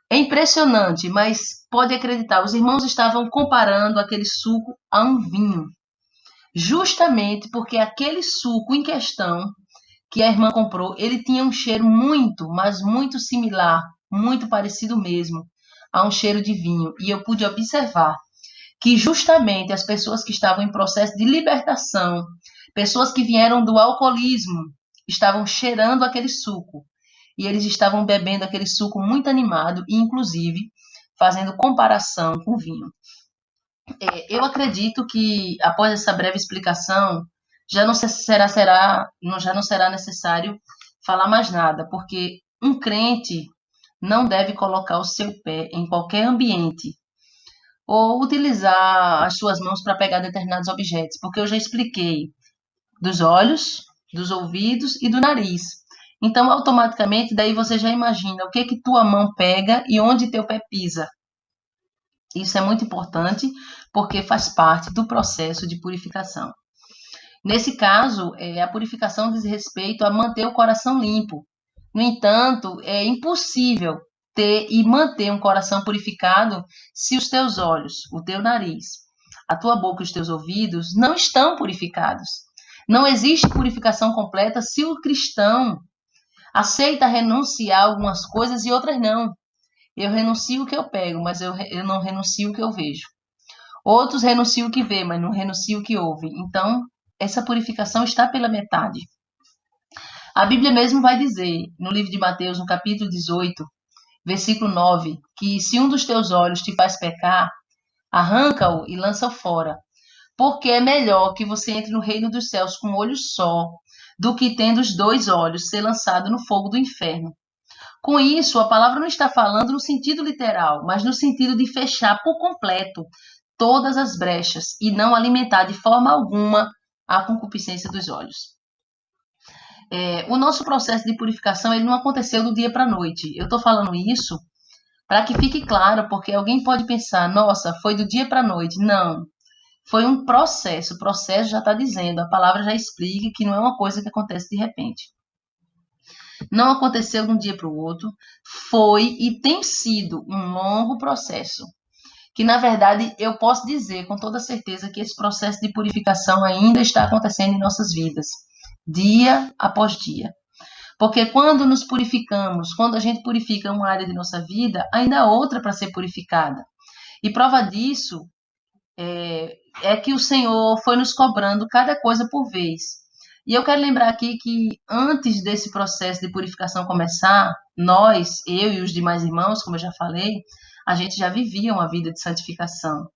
É impressionante, mas pode acreditar, os irmãos estavam comparando aquele suco a um vinho. Justamente porque aquele suco em questão que a irmã comprou, ele tinha um cheiro muito, mas muito similar, muito parecido mesmo, a um cheiro de vinho. E eu pude observar que justamente as pessoas que estavam em processo de libertação, pessoas que vieram do alcoolismo, estavam cheirando aquele suco. E eles estavam bebendo aquele suco muito animado e, inclusive, fazendo comparação com o vinho. Eu acredito que, após essa breve explicação, já não será necessário falar mais nada, porque um crente não deve colocar o seu pé em qualquer ambiente ou utilizar as suas mãos para pegar determinados objetos, porque eu já expliquei dos olhos, dos ouvidos e do nariz. Então, automaticamente, daí você já imagina o que que tua mão pega e onde teu pé pisa. Isso é muito importante, porque faz parte do processo de purificação. Nesse caso, a purificação diz respeito a manter o coração limpo. No entanto, é impossível ter e manter um coração purificado se os teus olhos, o teu nariz, a tua boca e os teus ouvidos não estão purificados. Não existe purificação completa se o cristão aceita renunciar a algumas coisas e outras não. Eu renuncio o que eu pego, mas eu não renuncio o que eu vejo. Outros renunciam o que vê, mas não renunciam o que ouve. Então, essa purificação está pela metade. A Bíblia mesmo vai dizer, no livro de Mateus, no capítulo 18, versículo 9, que se um dos teus olhos te faz pecar, arranca-o e lança-o fora. Porque é melhor que você entre no reino dos céus com um olho só, do que tendo os dois olhos ser lançado no fogo do inferno. Com isso, a palavra não está falando no sentido literal, mas no sentido de fechar por completo todas as brechas e não alimentar de forma alguma a concupiscência dos olhos. O nosso processo de purificação ele não aconteceu do dia para a noite. Eu estou falando isso para que fique claro, porque alguém pode pensar, nossa, foi do dia para a noite. Não, foi um processo. O processo já está dizendo, a palavra já explica que não é uma coisa que acontece de repente. Não aconteceu de um dia para o outro, foi e tem sido um longo processo. Que, na verdade, eu posso dizer com toda certeza que esse processo de purificação ainda está acontecendo em nossas vidas, dia após dia. Porque quando nos purificamos, quando a gente purifica uma área de nossa vida, ainda há outra para ser purificada. E prova disso é que o Senhor foi nos cobrando cada coisa por vez. E eu quero lembrar aqui que antes desse processo de purificação começar, nós, eu e os demais irmãos, como eu já falei, a gente já vivia uma vida de santificação.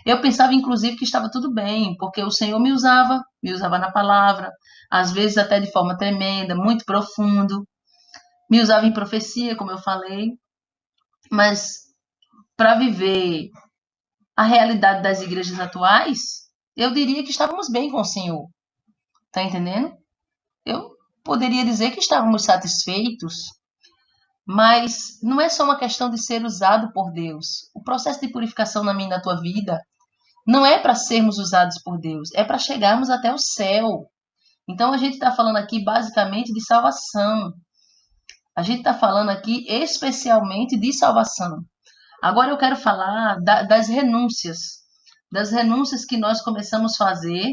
Eu pensava, inclusive, que estava tudo bem, porque o Senhor me usava na palavra, às vezes até de forma tremenda, muito profundo, me usava em profecia, como eu falei, mas para viver a realidade das igrejas atuais, eu diria que estávamos bem com o Senhor. Tá entendendo? Eu poderia dizer que estávamos satisfeitos, mas não é só uma questão de ser usado por Deus. O processo de purificação na minha e na tua vida não é para sermos usados por Deus, é para chegarmos até o céu. Então a gente está falando aqui basicamente de salvação. A gente está falando aqui especialmente de salvação. Agora eu quero falar das renúncias que nós começamos a fazer,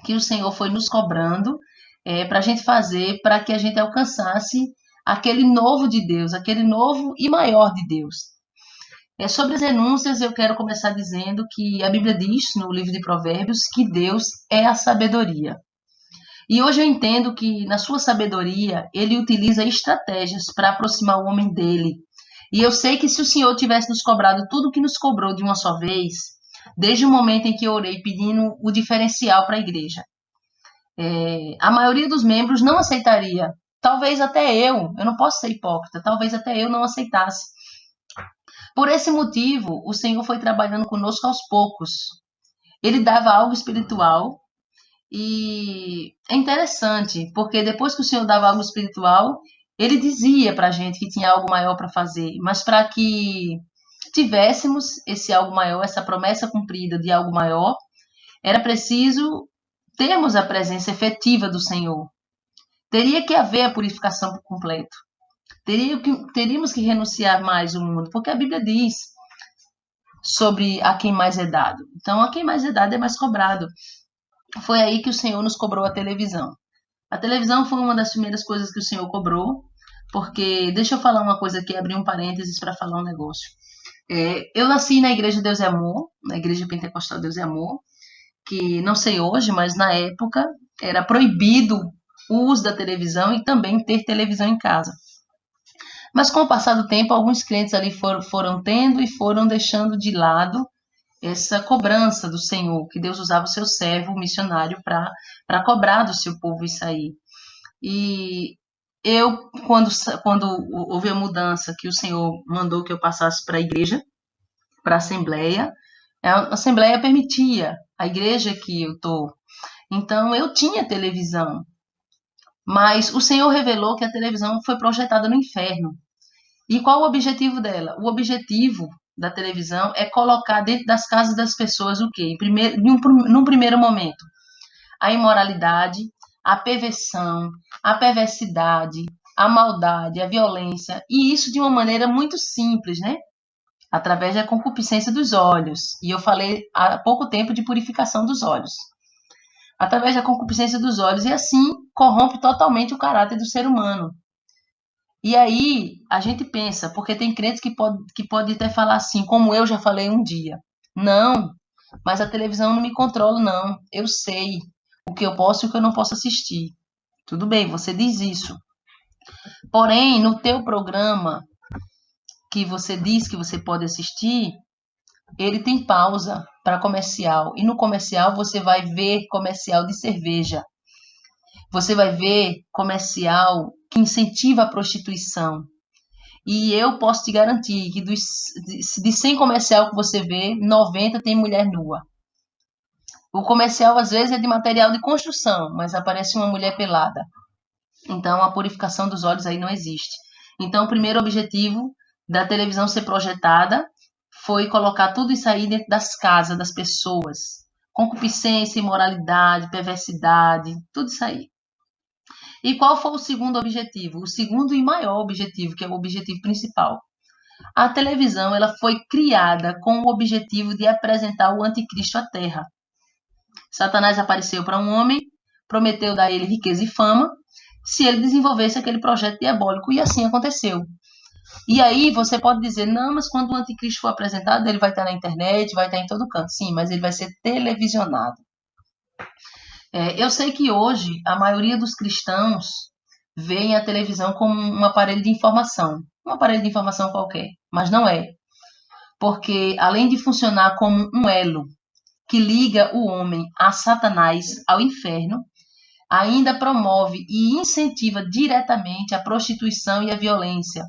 que o Senhor foi nos cobrando para a gente fazer, para que a gente alcançasse aquele novo de Deus, aquele novo e maior de Deus. Sobre as renúncias, eu quero começar dizendo que a Bíblia diz, no livro de Provérbios, que Deus é a sabedoria. E hoje eu entendo que, na sua sabedoria, ele utiliza estratégias para aproximar o homem dele. E eu sei que se o Senhor tivesse nos cobrado tudo o que nos cobrou de uma só vez, desde o momento em que eu orei pedindo o diferencial para a igreja, a maioria dos membros não aceitaria. Talvez até eu não posso ser hipócrita, talvez até eu não aceitasse. Por esse motivo, o Senhor foi trabalhando conosco aos poucos. Ele dava algo espiritual e é interessante, porque depois que o Senhor dava algo espiritual, ele dizia para a gente que tinha algo maior para fazer, mas para que tivéssemos esse algo maior, essa promessa cumprida de algo maior, era preciso termos a presença efetiva do Senhor. Teria que haver a purificação por completo. Teríamos que renunciar mais ao mundo, porque a Bíblia diz sobre a quem mais é dado. Então, a quem mais é dado é mais cobrado. Foi aí que o Senhor nos cobrou a televisão. A televisão foi uma das primeiras coisas que o Senhor cobrou, porque, deixa eu falar uma coisa aqui, abrir um parênteses para falar um negócio. Eu nasci na Igreja Deus é Amor, na Igreja Pentecostal Deus é Amor, que não sei hoje, mas na época era proibido o uso da televisão e também ter televisão em casa. Mas com o passar do tempo, alguns crentes ali foram tendo e foram deixando de lado essa cobrança do Senhor, que Deus usava o seu servo, o missionário, para cobrar do seu povo isso aí. E quando houve a mudança que o Senhor mandou que eu passasse para a igreja, para a Assembleia permitia, a igreja que eu estou. Então, eu tinha televisão, mas o Senhor revelou que a televisão foi projetada no inferno. E qual o objetivo dela? O objetivo da televisão é colocar dentro das casas das pessoas o quê? Num primeiro momento, a imoralidade, a perversão, a perversidade, a maldade, a violência, e isso de uma maneira muito simples, né? Através da concupiscência dos olhos. E eu falei há pouco tempo de purificação dos olhos. Através da concupiscência dos olhos, e assim corrompe totalmente o caráter do ser humano. E aí a gente pensa, porque tem crentes que pode até falar assim, como eu já falei um dia. Não, mas a televisão não me controla, não. Eu sei o que eu posso e o que eu não posso assistir. Tudo bem, você diz isso. Porém, no teu programa que você diz que você pode assistir, ele tem pausa para comercial. E no comercial você vai ver comercial de cerveja. Você vai ver comercial que incentiva a prostituição. E eu posso te garantir que de 100 comercial que você vê, 90 tem mulher nua. O comercial, às vezes, é de material de construção, mas aparece uma mulher pelada. Então, a purificação dos olhos aí não existe. Então, o primeiro objetivo da televisão ser projetada foi colocar tudo isso aí dentro das casas das pessoas. Concupiscência, imoralidade, perversidade, tudo isso aí. E qual foi o segundo objetivo? O segundo e maior objetivo, que é o objetivo principal. A televisão ela foi criada com o objetivo de apresentar o anticristo à Terra. Satanás apareceu para um homem, prometeu dar a ele riqueza e fama, se ele desenvolvesse aquele projeto diabólico, e assim aconteceu. E aí você pode dizer, não, mas quando o anticristo for apresentado, ele vai estar na internet, vai estar em todo canto. Sim, mas ele vai ser televisionado. Eu sei que hoje a maioria dos cristãos veem a televisão como um aparelho de informação. Um aparelho de informação qualquer, mas não é. Porque além de funcionar como um elo que liga o homem a Satanás, ao inferno, ainda promove e incentiva diretamente a prostituição e a violência.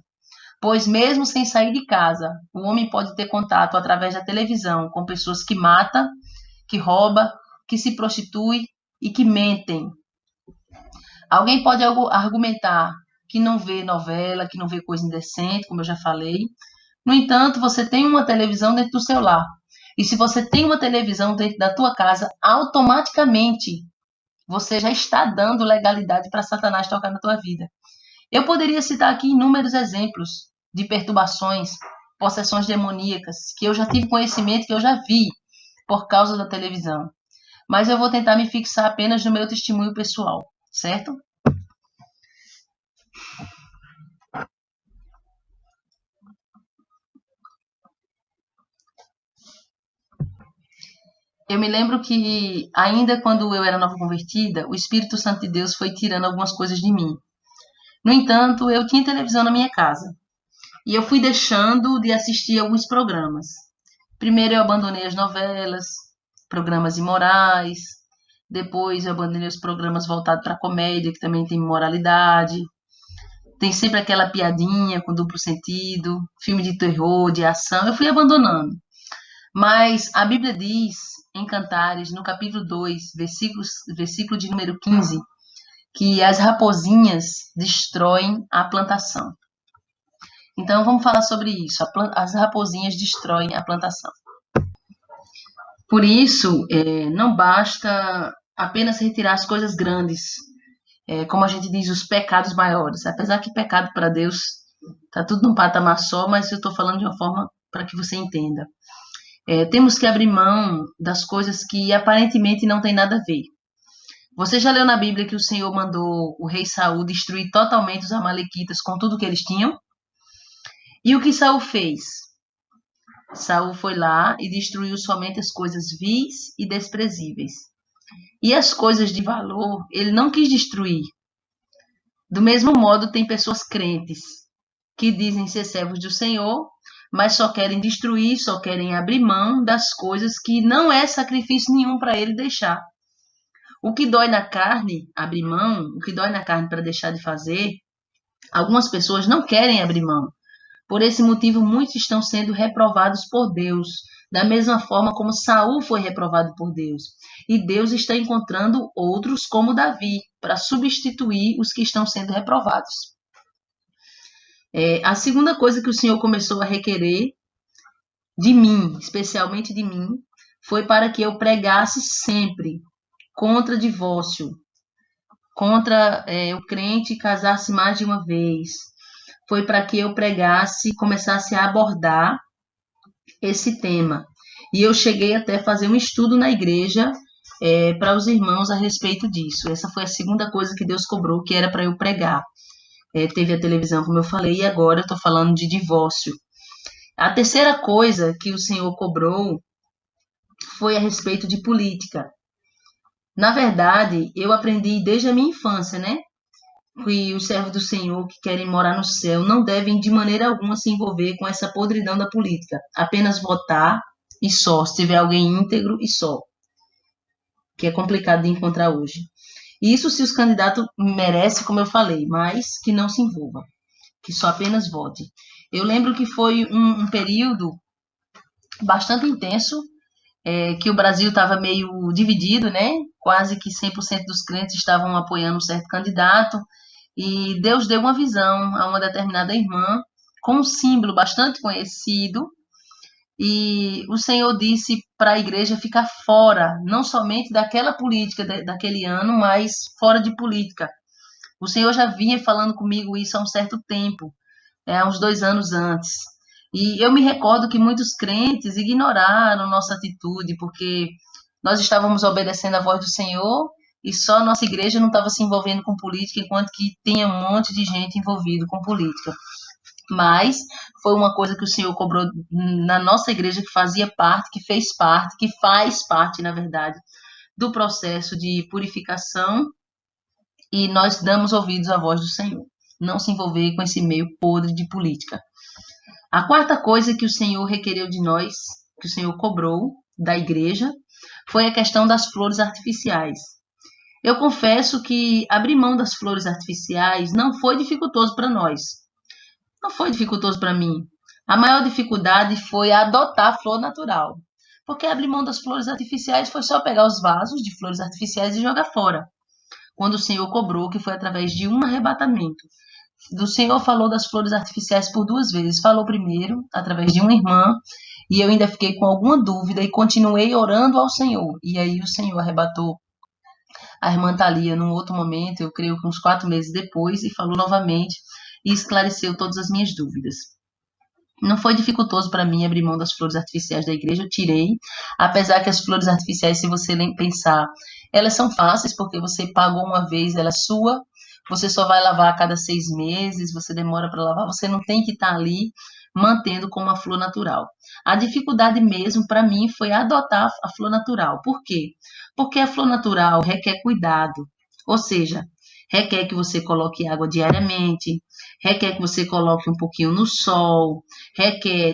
Pois mesmo sem sair de casa, o homem pode ter contato através da televisão com pessoas que matam, que roubam, que se prostituem e que mentem. Alguém pode argumentar que não vê novela, que não vê coisa indecente, como eu já falei. No entanto, você tem uma televisão dentro do seu lar. E se você tem uma televisão dentro da tua casa, automaticamente você já está dando legalidade para Satanás tocar na tua vida. Eu poderia citar aqui inúmeros exemplos de perturbações, possessões demoníacas, que eu já tive conhecimento, que eu já vi por causa da televisão. Mas eu vou tentar me fixar apenas no meu testemunho pessoal, certo? Eu me lembro que, ainda quando eu era nova convertida, o Espírito Santo de Deus foi tirando algumas coisas de mim. No entanto, eu tinha televisão na minha casa. E eu fui deixando de assistir alguns programas. Primeiro eu abandonei as novelas, programas imorais. Depois eu abandonei os programas voltados para comédia, que também tem moralidade. Tem sempre aquela piadinha com duplo sentido, filme de terror, de ação. Eu fui abandonando. Mas a Bíblia diz, em Cantares, no capítulo 2, versículo de número 15, que as raposinhas destroem a plantação. Então, vamos falar sobre isso. As raposinhas destroem a plantação. Por isso, não basta apenas retirar as coisas grandes, como a gente diz, os pecados maiores. Apesar que pecado para Deus está tudo num patamar só, mas eu estou falando de uma forma para que você entenda. Temos que abrir mão das coisas que aparentemente não tem nada a ver. Você já leu na Bíblia que o Senhor mandou o rei Saul destruir totalmente os amalequitas com tudo que eles tinham? E o que Saul fez? Saul foi lá e destruiu somente as coisas vis e desprezíveis. E as coisas de valor ele não quis destruir. Do mesmo modo, tem pessoas crentes que dizem ser servos do Senhor, mas só querem destruir, só querem abrir mão das coisas que não é sacrifício nenhum para ele deixar. O que dói na carne, abrir mão, o que dói na carne para deixar de fazer, Algumas pessoas não querem abrir mão. Por esse motivo, muitos estão sendo reprovados por Deus, da mesma forma como Saul foi reprovado por Deus. E Deus está encontrando outros como Davi, para substituir os que estão sendo reprovados. A segunda coisa que o Senhor começou a requerer de mim, especialmente de mim, foi para que eu pregasse sempre contra divórcio, contra o crente casar-se mais de uma vez. Foi para que eu pregasse, começasse a abordar esse tema. E eu cheguei até a fazer um estudo na igreja para os irmãos a respeito disso. Essa foi a segunda coisa que Deus cobrou, que era para eu pregar. Teve a televisão, como eu falei, e agora eu estou falando de divórcio. A terceira coisa que o Senhor cobrou foi a respeito de política. Na verdade, eu aprendi desde a minha infância, né? Que os servos do Senhor que querem morar no céu não devem de maneira alguma se envolver com essa podridão da política. Apenas votar e só, se tiver alguém íntegro e só. Que é complicado de encontrar hoje. Isso se os candidatos merecem, como eu falei, mas que não se envolvam, que só apenas vote. Eu lembro que foi um período bastante intenso, que o Brasil estava meio dividido, né? Quase que 100% dos crentes estavam apoiando um certo candidato, e Deus deu uma visão a uma determinada irmã com um símbolo bastante conhecido, e o Senhor disse para a igreja ficar fora, não somente daquela política daquele ano, mas fora de política. O Senhor já vinha falando comigo isso há um certo tempo, há uns 2 anos antes. E eu me recordo que muitos crentes ignoraram nossa atitude, porque nós estávamos obedecendo a voz do Senhor e só a nossa igreja não estava se envolvendo com política, enquanto que tinha um monte de gente envolvido com política. Mas foi uma coisa que o Senhor cobrou na nossa igreja, que fazia parte, que fez parte, que faz parte, na verdade, do processo de purificação, e nós damos ouvidos à voz do Senhor. Não se envolver com esse meio podre de política. A quarta coisa que o Senhor requereu de nós, que o Senhor cobrou da igreja, foi a questão das flores artificiais. Eu confesso que abrir mão das flores artificiais não foi dificultoso para nós. Não foi dificultoso para mim. A maior dificuldade foi adotar a flor natural. Porque abrir mão das flores artificiais foi só pegar os vasos de flores artificiais e jogar fora. Quando o Senhor cobrou, que foi através de um arrebatamento. Do Senhor falou das flores artificiais por 2 vezes. Falou primeiro, através de uma irmã, e eu ainda fiquei com alguma dúvida e continuei orando ao Senhor. E aí o Senhor arrebatou a irmã Thalia num outro momento, eu creio que uns 4 meses depois, e falou novamente e esclareceu todas as minhas dúvidas. Não foi dificultoso para mim abrir mão das flores artificiais da igreja, eu tirei, apesar que as flores artificiais, se você pensar, elas são fáceis, porque você pagou uma vez, ela é sua, você só vai lavar a cada 6 meses, você demora para lavar, você não tem que estar ali mantendo como a flor natural. A dificuldade mesmo para mim foi adotar a flor natural. Por quê? Porque a flor natural requer cuidado, ou seja, requer que você coloque água diariamente, requer que você coloque um pouquinho no sol,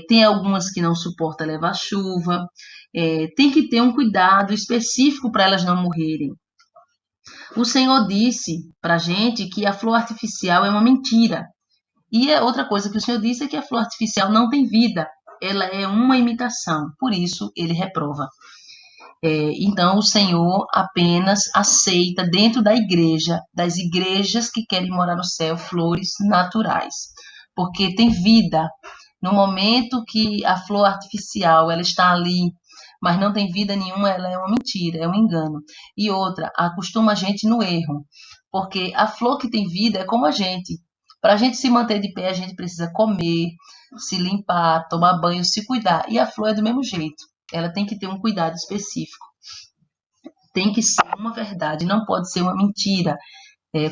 tem algumas que não suportam levar chuva, tem que ter um cuidado específico para elas não morrerem. O Senhor disse para a gente que a flor artificial é uma mentira. E outra coisa que o Senhor disse é que a flor artificial não tem vida, ela é uma imitação, por isso ele reprova. Então, o Senhor apenas aceita dentro da igreja, das igrejas que querem morar no céu, flores naturais, porque tem vida. No momento que a flor artificial ela está ali, mas não tem vida nenhuma, ela é uma mentira, é um engano. E outra, acostuma a gente no erro, porque a flor que tem vida é como a gente. Para a gente se manter de pé, a gente precisa comer, se limpar, tomar banho, se cuidar. E a flor é do mesmo jeito. Ela tem que ter um cuidado específico. Tem que ser uma verdade, não pode ser uma mentira.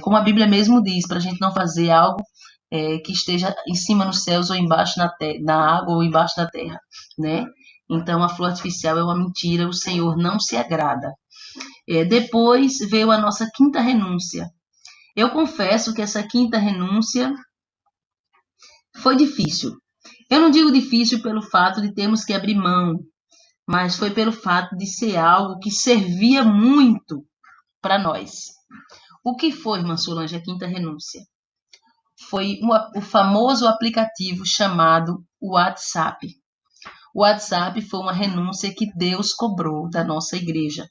Como a Bíblia mesmo diz, para a gente não fazer algo que esteja em cima nos céus ou embaixo na água ou embaixo da terra, né? Então, a flor artificial é uma mentira, o Senhor não se agrada. Depois veio a nossa quinta renúncia. Eu confesso que essa quinta renúncia foi difícil. Eu não digo difícil pelo fato de termos que abrir mão, mas foi pelo fato de ser algo que servia muito para nós. O que foi, irmã Solange, a quinta renúncia? foi o famoso aplicativo chamado WhatsApp. O WhatsApp foi uma renúncia que Deus cobrou da nossa igreja.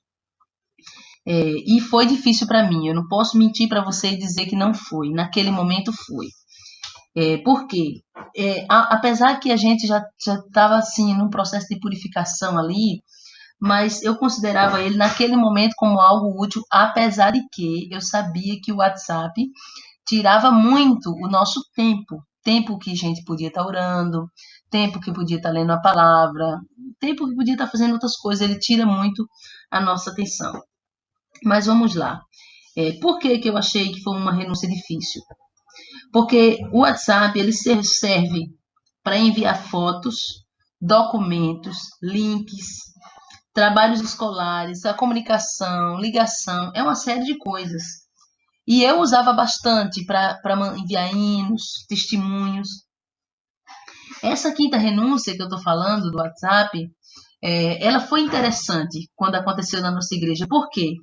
E foi difícil para mim, eu não posso mentir para você e dizer que não foi. Naquele momento foi. Por quê? Apesar que a gente já estava assim, num processo de purificação ali, mas eu considerava ele naquele momento como algo útil, apesar de que eu sabia que o WhatsApp tirava muito o nosso tempo que a gente podia estar orando, tempo que podia estar lendo a palavra, tempo que podia estar fazendo outras coisas, ele tira muito a nossa atenção. Mas vamos lá. Por que eu achei que foi uma renúncia difícil? Porque o WhatsApp ele serve para enviar fotos, documentos, links, trabalhos escolares, a comunicação, ligação, é uma série de coisas. E eu usava bastante para enviar hinos, testemunhos. Essa quinta renúncia que eu estou falando do WhatsApp, ela foi interessante quando aconteceu na nossa igreja. Por quê?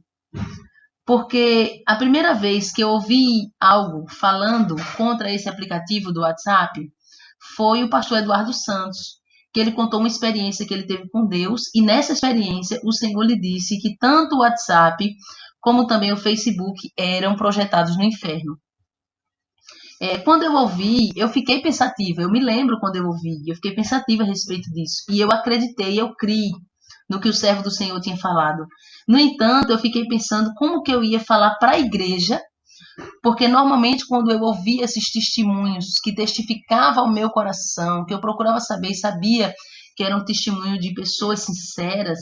Porque a primeira vez que eu ouvi algo falando contra esse aplicativo do WhatsApp foi o pastor Eduardo Santos, que ele contou uma experiência que ele teve com Deus, e nessa experiência o Senhor lhe disse que tanto o WhatsApp como também o Facebook eram projetados no inferno. Quando eu ouvi, eu fiquei pensativa, eu me lembro quando eu ouvi, eu fiquei pensativa a respeito disso, e eu acreditei, eu criei no que o servo do Senhor tinha falado. No entanto, eu fiquei pensando como que eu ia falar para a igreja, porque normalmente quando eu ouvia esses testemunhos que testificavam ao meu coração, que eu procurava saber e sabia que era um testemunho de pessoas sinceras,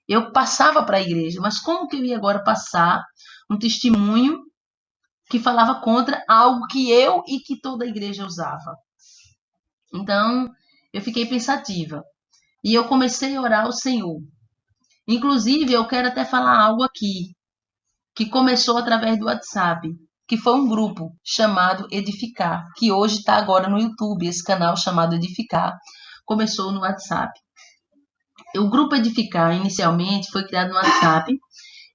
eu passava para a igreja. Mas como que eu ia agora passar um testemunho que falava contra algo que eu e que toda a igreja usava? Então, eu fiquei pensativa. E eu comecei a orar ao Senhor. Inclusive, eu quero até falar algo aqui, que começou através do WhatsApp, que foi um grupo chamado Edificar, que hoje está agora no YouTube, esse canal chamado Edificar, começou no WhatsApp. O grupo Edificar, inicialmente, foi criado no WhatsApp.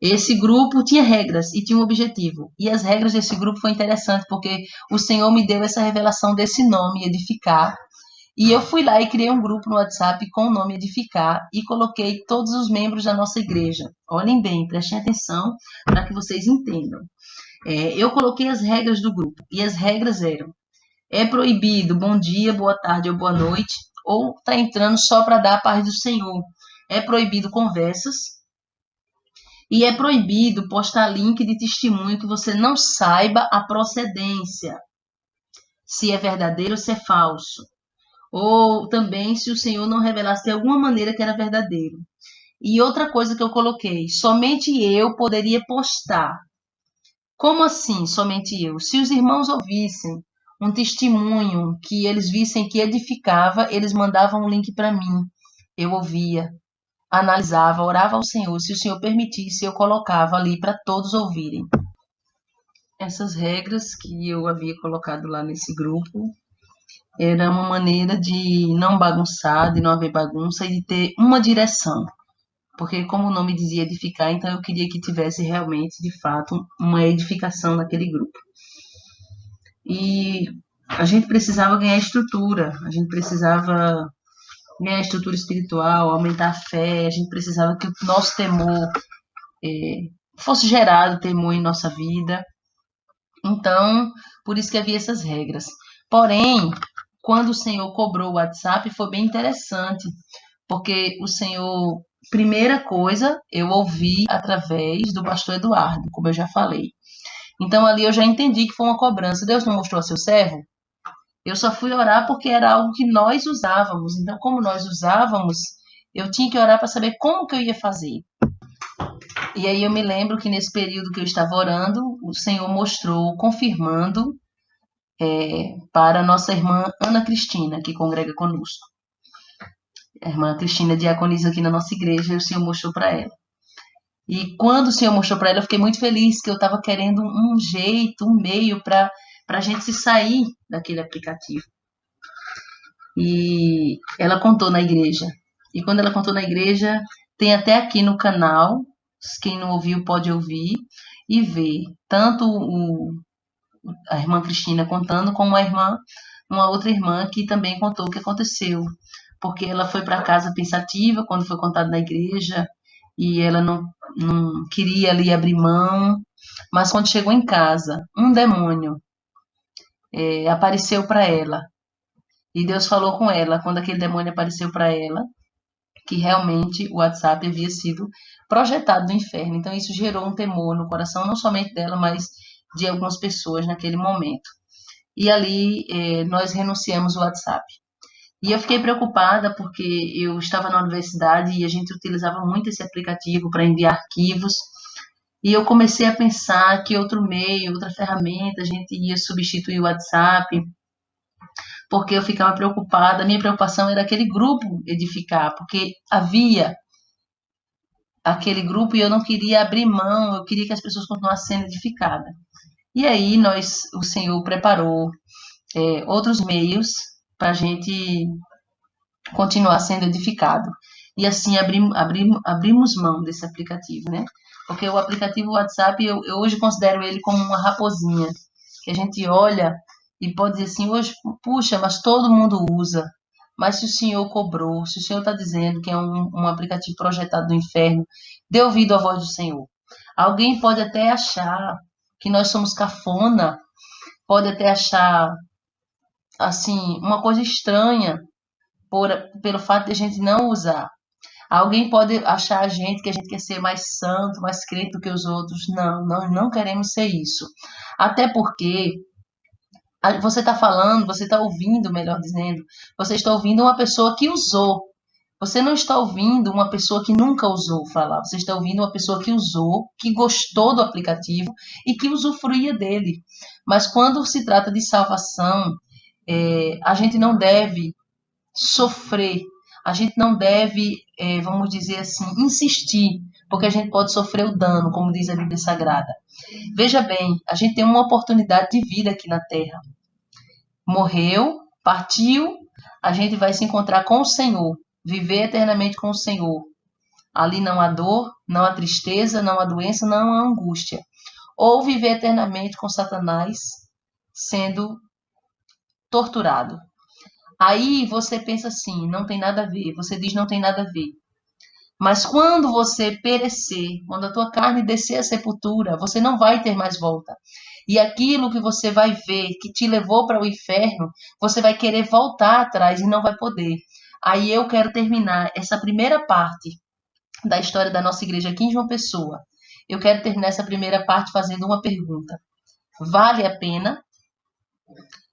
Esse grupo tinha regras e tinha um objetivo. E as regras desse grupo foi interessante, porque o Senhor me deu essa revelação desse nome, Edificar. E eu fui lá e criei um grupo no WhatsApp com o nome Edificar e coloquei todos os membros da nossa igreja. Olhem bem, prestem atenção para que vocês entendam. Eu coloquei as regras do grupo e as regras eram: é proibido bom dia, boa tarde ou boa noite, ou está entrando só para dar a paz do Senhor. É proibido conversas e é proibido postar link de testemunho que você não saiba a procedência, se é verdadeiro ou se é falso. Ou também se o Senhor não revelasse de alguma maneira que era verdadeiro. E outra coisa que eu coloquei, somente eu poderia postar. Como assim, somente eu? Se os irmãos ouvissem um testemunho que eles vissem que edificava, eles mandavam um link para mim. Eu ouvia, analisava, orava ao Senhor. Se o Senhor permitisse, eu colocava ali para todos ouvirem. Essas regras que eu havia colocado lá nesse grupo era uma maneira de não bagunçar, de não haver bagunça e de ter uma direção. Porque, como o nome dizia, edificar, então eu queria que tivesse realmente, de fato, uma edificação naquele grupo. E a gente precisava ganhar estrutura, a gente precisava ganhar estrutura espiritual, aumentar a fé, a gente precisava que o nosso temor fosse gerado, temor em nossa vida. Então, por isso que havia essas regras. Porém, quando o Senhor cobrou o WhatsApp, foi bem interessante, porque o Senhor, primeira coisa, eu ouvi através do pastor Eduardo, como eu já falei. Então, ali eu já entendi que foi uma cobrança. Deus não mostrou a seu servo? Eu só fui orar porque era algo que nós usávamos. Então, como nós usávamos, eu tinha que orar para saber como que eu ia fazer. E aí eu me lembro que nesse período que eu estava orando, o Senhor mostrou, confirmando para a nossa irmã Ana Cristina, que congrega conosco. A irmã Cristina diaconiza aqui na nossa igreja e o Senhor mostrou para ela. E quando o Senhor mostrou para ela, eu fiquei muito feliz, que eu estava querendo um jeito, um meio para a gente se sair daquele aplicativo. E ela contou na igreja. E quando ela contou na igreja, tem até aqui no canal, quem não ouviu pode ouvir e ver tanto a irmã Cristina contando, com uma outra irmã que também contou o que aconteceu, porque ela foi para casa pensativa quando foi contado na igreja e ela não queria ali abrir mão, mas quando chegou em casa, um demônio apareceu para ela e Deus falou com ela quando aquele demônio apareceu para ela que realmente o WhatsApp havia sido projetado do inferno. Então isso gerou um temor no coração não somente dela, mas de algumas pessoas naquele momento. E ali nós renunciamos o WhatsApp. E eu fiquei preocupada porque eu estava na universidade e a gente utilizava muito esse aplicativo para enviar arquivos. E eu comecei a pensar que outro meio, outra ferramenta, a gente ia substituir o WhatsApp, porque eu ficava preocupada. A minha preocupação era aquele grupo edificar, porque havia aquele grupo e eu não queria abrir mão, eu queria que as pessoas continuassem sendo edificadas. E aí o Senhor preparou outros meios para a gente continuar sendo edificado. E assim abrimos mão desse aplicativo, né? Porque o aplicativo WhatsApp, eu hoje considero ele como uma raposinha, que a gente olha e pode dizer assim, hoje, puxa, mas todo mundo usa. Mas se o Senhor cobrou, se o Senhor está dizendo que é um aplicativo projetado do inferno, dê ouvido à voz do Senhor. Alguém pode até achar que nós somos cafona, pode até achar, assim, uma coisa estranha pelo fato de a gente não usar. Alguém pode achar que a gente quer ser mais santo, mais crente do que os outros. Não, nós não queremos ser isso. Até porque você está falando, você está ouvindo, melhor dizendo, você está ouvindo uma pessoa que usou. Você não está ouvindo uma pessoa que nunca usou falar. Você está ouvindo uma pessoa que usou, que gostou do aplicativo e que usufruía dele. Mas quando se trata de salvação, a gente não deve sofrer. A gente não deve, vamos dizer assim, insistir, porque a gente pode sofrer o dano, como diz a Bíblia Sagrada. Veja bem, a gente tem uma oportunidade de vida aqui na Terra. Morreu, partiu, a gente vai se encontrar com o Senhor, viver eternamente com o Senhor. Ali não há dor, não há tristeza, não há doença, não há angústia. Ou viver eternamente com Satanás sendo torturado. Aí você pensa assim, não tem nada a ver. Você diz não tem nada a ver. Mas quando você perecer, quando a tua carne descer à sepultura, você não vai ter mais volta. E aquilo que você vai ver que te levou para o inferno, você vai querer voltar atrás e não vai poder. Aí eu quero terminar essa primeira parte da história da nossa igreja aqui em João Pessoa. Eu quero terminar essa primeira parte fazendo uma pergunta. Vale a pena?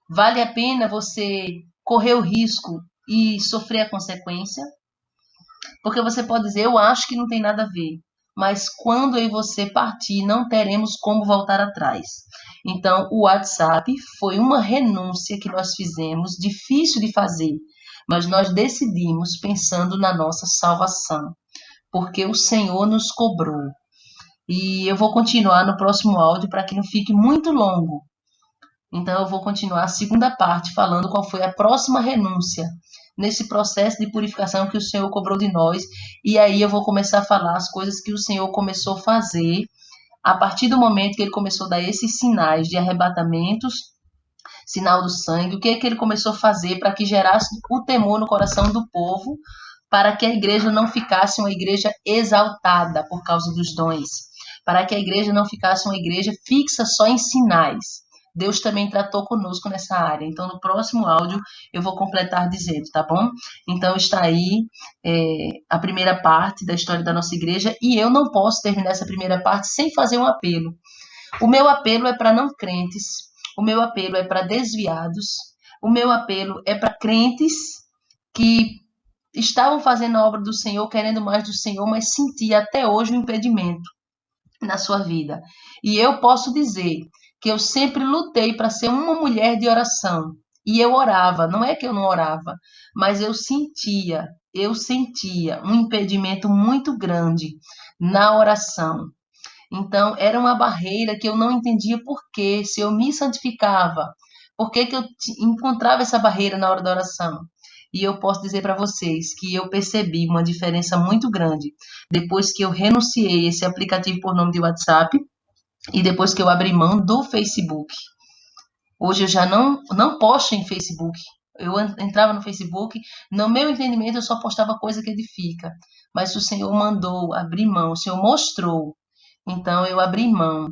Vale a pena você correr o risco e sofrer a consequência? Porque você pode dizer, eu acho que não tem nada a ver. Mas quando eu e você partir, não teremos como voltar atrás. Então, o WhatsApp foi uma renúncia que nós fizemos, difícil de fazer, mas nós decidimos pensando na nossa salvação, porque o Senhor nos cobrou. E eu vou continuar no próximo áudio para que não fique muito longo. Então, eu vou continuar a segunda parte falando qual foi a próxima renúncia nesse processo de purificação que o Senhor cobrou de nós. E aí eu vou começar a falar as coisas que o Senhor começou a fazer a partir do momento que ele começou a dar esses sinais de arrebatamentos, sinal do sangue, o que é que ele começou a fazer para que gerasse o temor no coração do povo, para que a igreja não ficasse uma igreja exaltada por causa dos dons, para que a igreja não ficasse uma igreja fixa só em sinais. Deus também tratou conosco nessa área. Então, no próximo áudio, eu vou completar dizendo, tá bom? Então, está aí a primeira parte da história da nossa igreja e eu não posso terminar essa primeira parte sem fazer um apelo. O meu apelo é para não crentes, o meu apelo é para desviados, o meu apelo é para crentes que estavam fazendo a obra do Senhor, querendo mais do Senhor, mas sentia até hoje um impedimento na sua vida. E eu posso dizer que eu sempre lutei para ser uma mulher de oração. E eu orava, não é que eu não orava, mas eu sentia um impedimento muito grande na oração. Então, era uma barreira que eu não entendia por quê, se eu me santificava, por que eu encontrava essa barreira na hora da oração. E eu posso dizer para vocês que eu percebi uma diferença muito grande depois que eu renunciei esse aplicativo por nome de WhatsApp e depois que eu abri mão do Facebook. Hoje eu já não posto em Facebook. Eu entrava no Facebook, no meu entendimento eu só postava coisa que edifica. Mas o Senhor mandou abrir mão, o Senhor mostrou. Então eu abri mão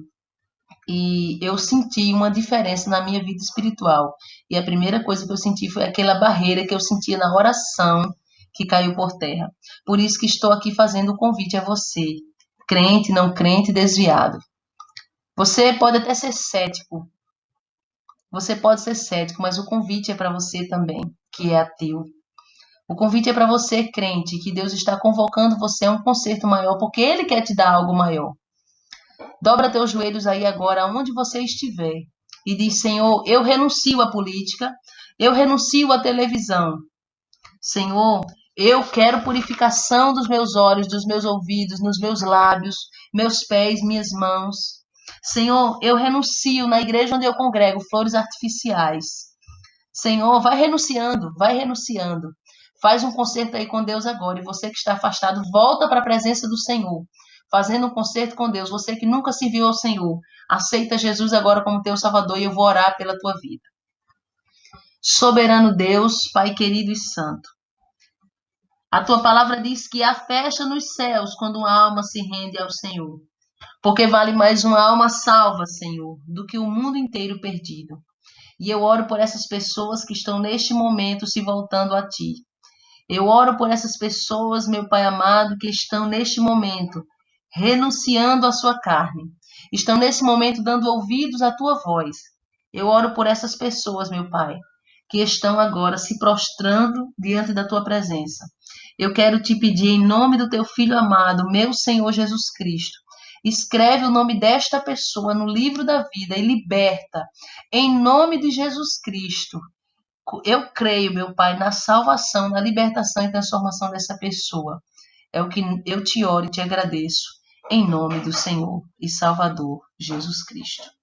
e eu senti uma diferença na minha vida espiritual. E a primeira coisa que eu senti foi aquela barreira que eu sentia na oração que caiu por terra. Por isso que estou aqui fazendo o convite a você, crente, não crente, desviado. Você pode até ser cético, você pode ser cético, mas o convite é para você também, que é ateu. O convite é para você, crente, que Deus está convocando você a um concerto maior, porque Ele quer te dar algo maior. Dobra teus joelhos aí agora, onde você estiver, e diz: Senhor, eu renuncio à política, eu renuncio à televisão. Senhor, eu quero purificação dos meus olhos, dos meus ouvidos, nos meus lábios, meus pés, minhas mãos. Senhor, eu renuncio na igreja onde eu congrego flores artificiais. Senhor, vai renunciando, vai renunciando. Faz um concerto aí com Deus agora. E você que está afastado, volta para a presença do Senhor. Fazendo um concerto com Deus. Você que nunca se viu ao Senhor, aceita Jesus agora como teu Salvador e eu vou orar pela tua vida. Soberano Deus, Pai querido e santo. A tua palavra diz que há festa nos céus quando uma alma se rende ao Senhor. Porque vale mais uma alma salva, Senhor, do que o mundo inteiro perdido. E eu oro por essas pessoas que estão neste momento se voltando a Ti. Eu oro por essas pessoas, meu Pai amado, que estão neste momento renunciando à sua carne. Estão nesse momento dando ouvidos à Tua voz. Eu oro por essas pessoas, meu Pai, que estão agora se prostrando diante da Tua presença. Eu quero te pedir em nome do Teu Filho amado, meu Senhor Jesus Cristo, escreve o nome desta pessoa no livro da vida e liberta, em nome de Jesus Cristo. Eu creio, meu Pai, na salvação, na libertação e transformação dessa pessoa. É o que eu te oro e te agradeço, em nome do Senhor e Salvador Jesus Cristo.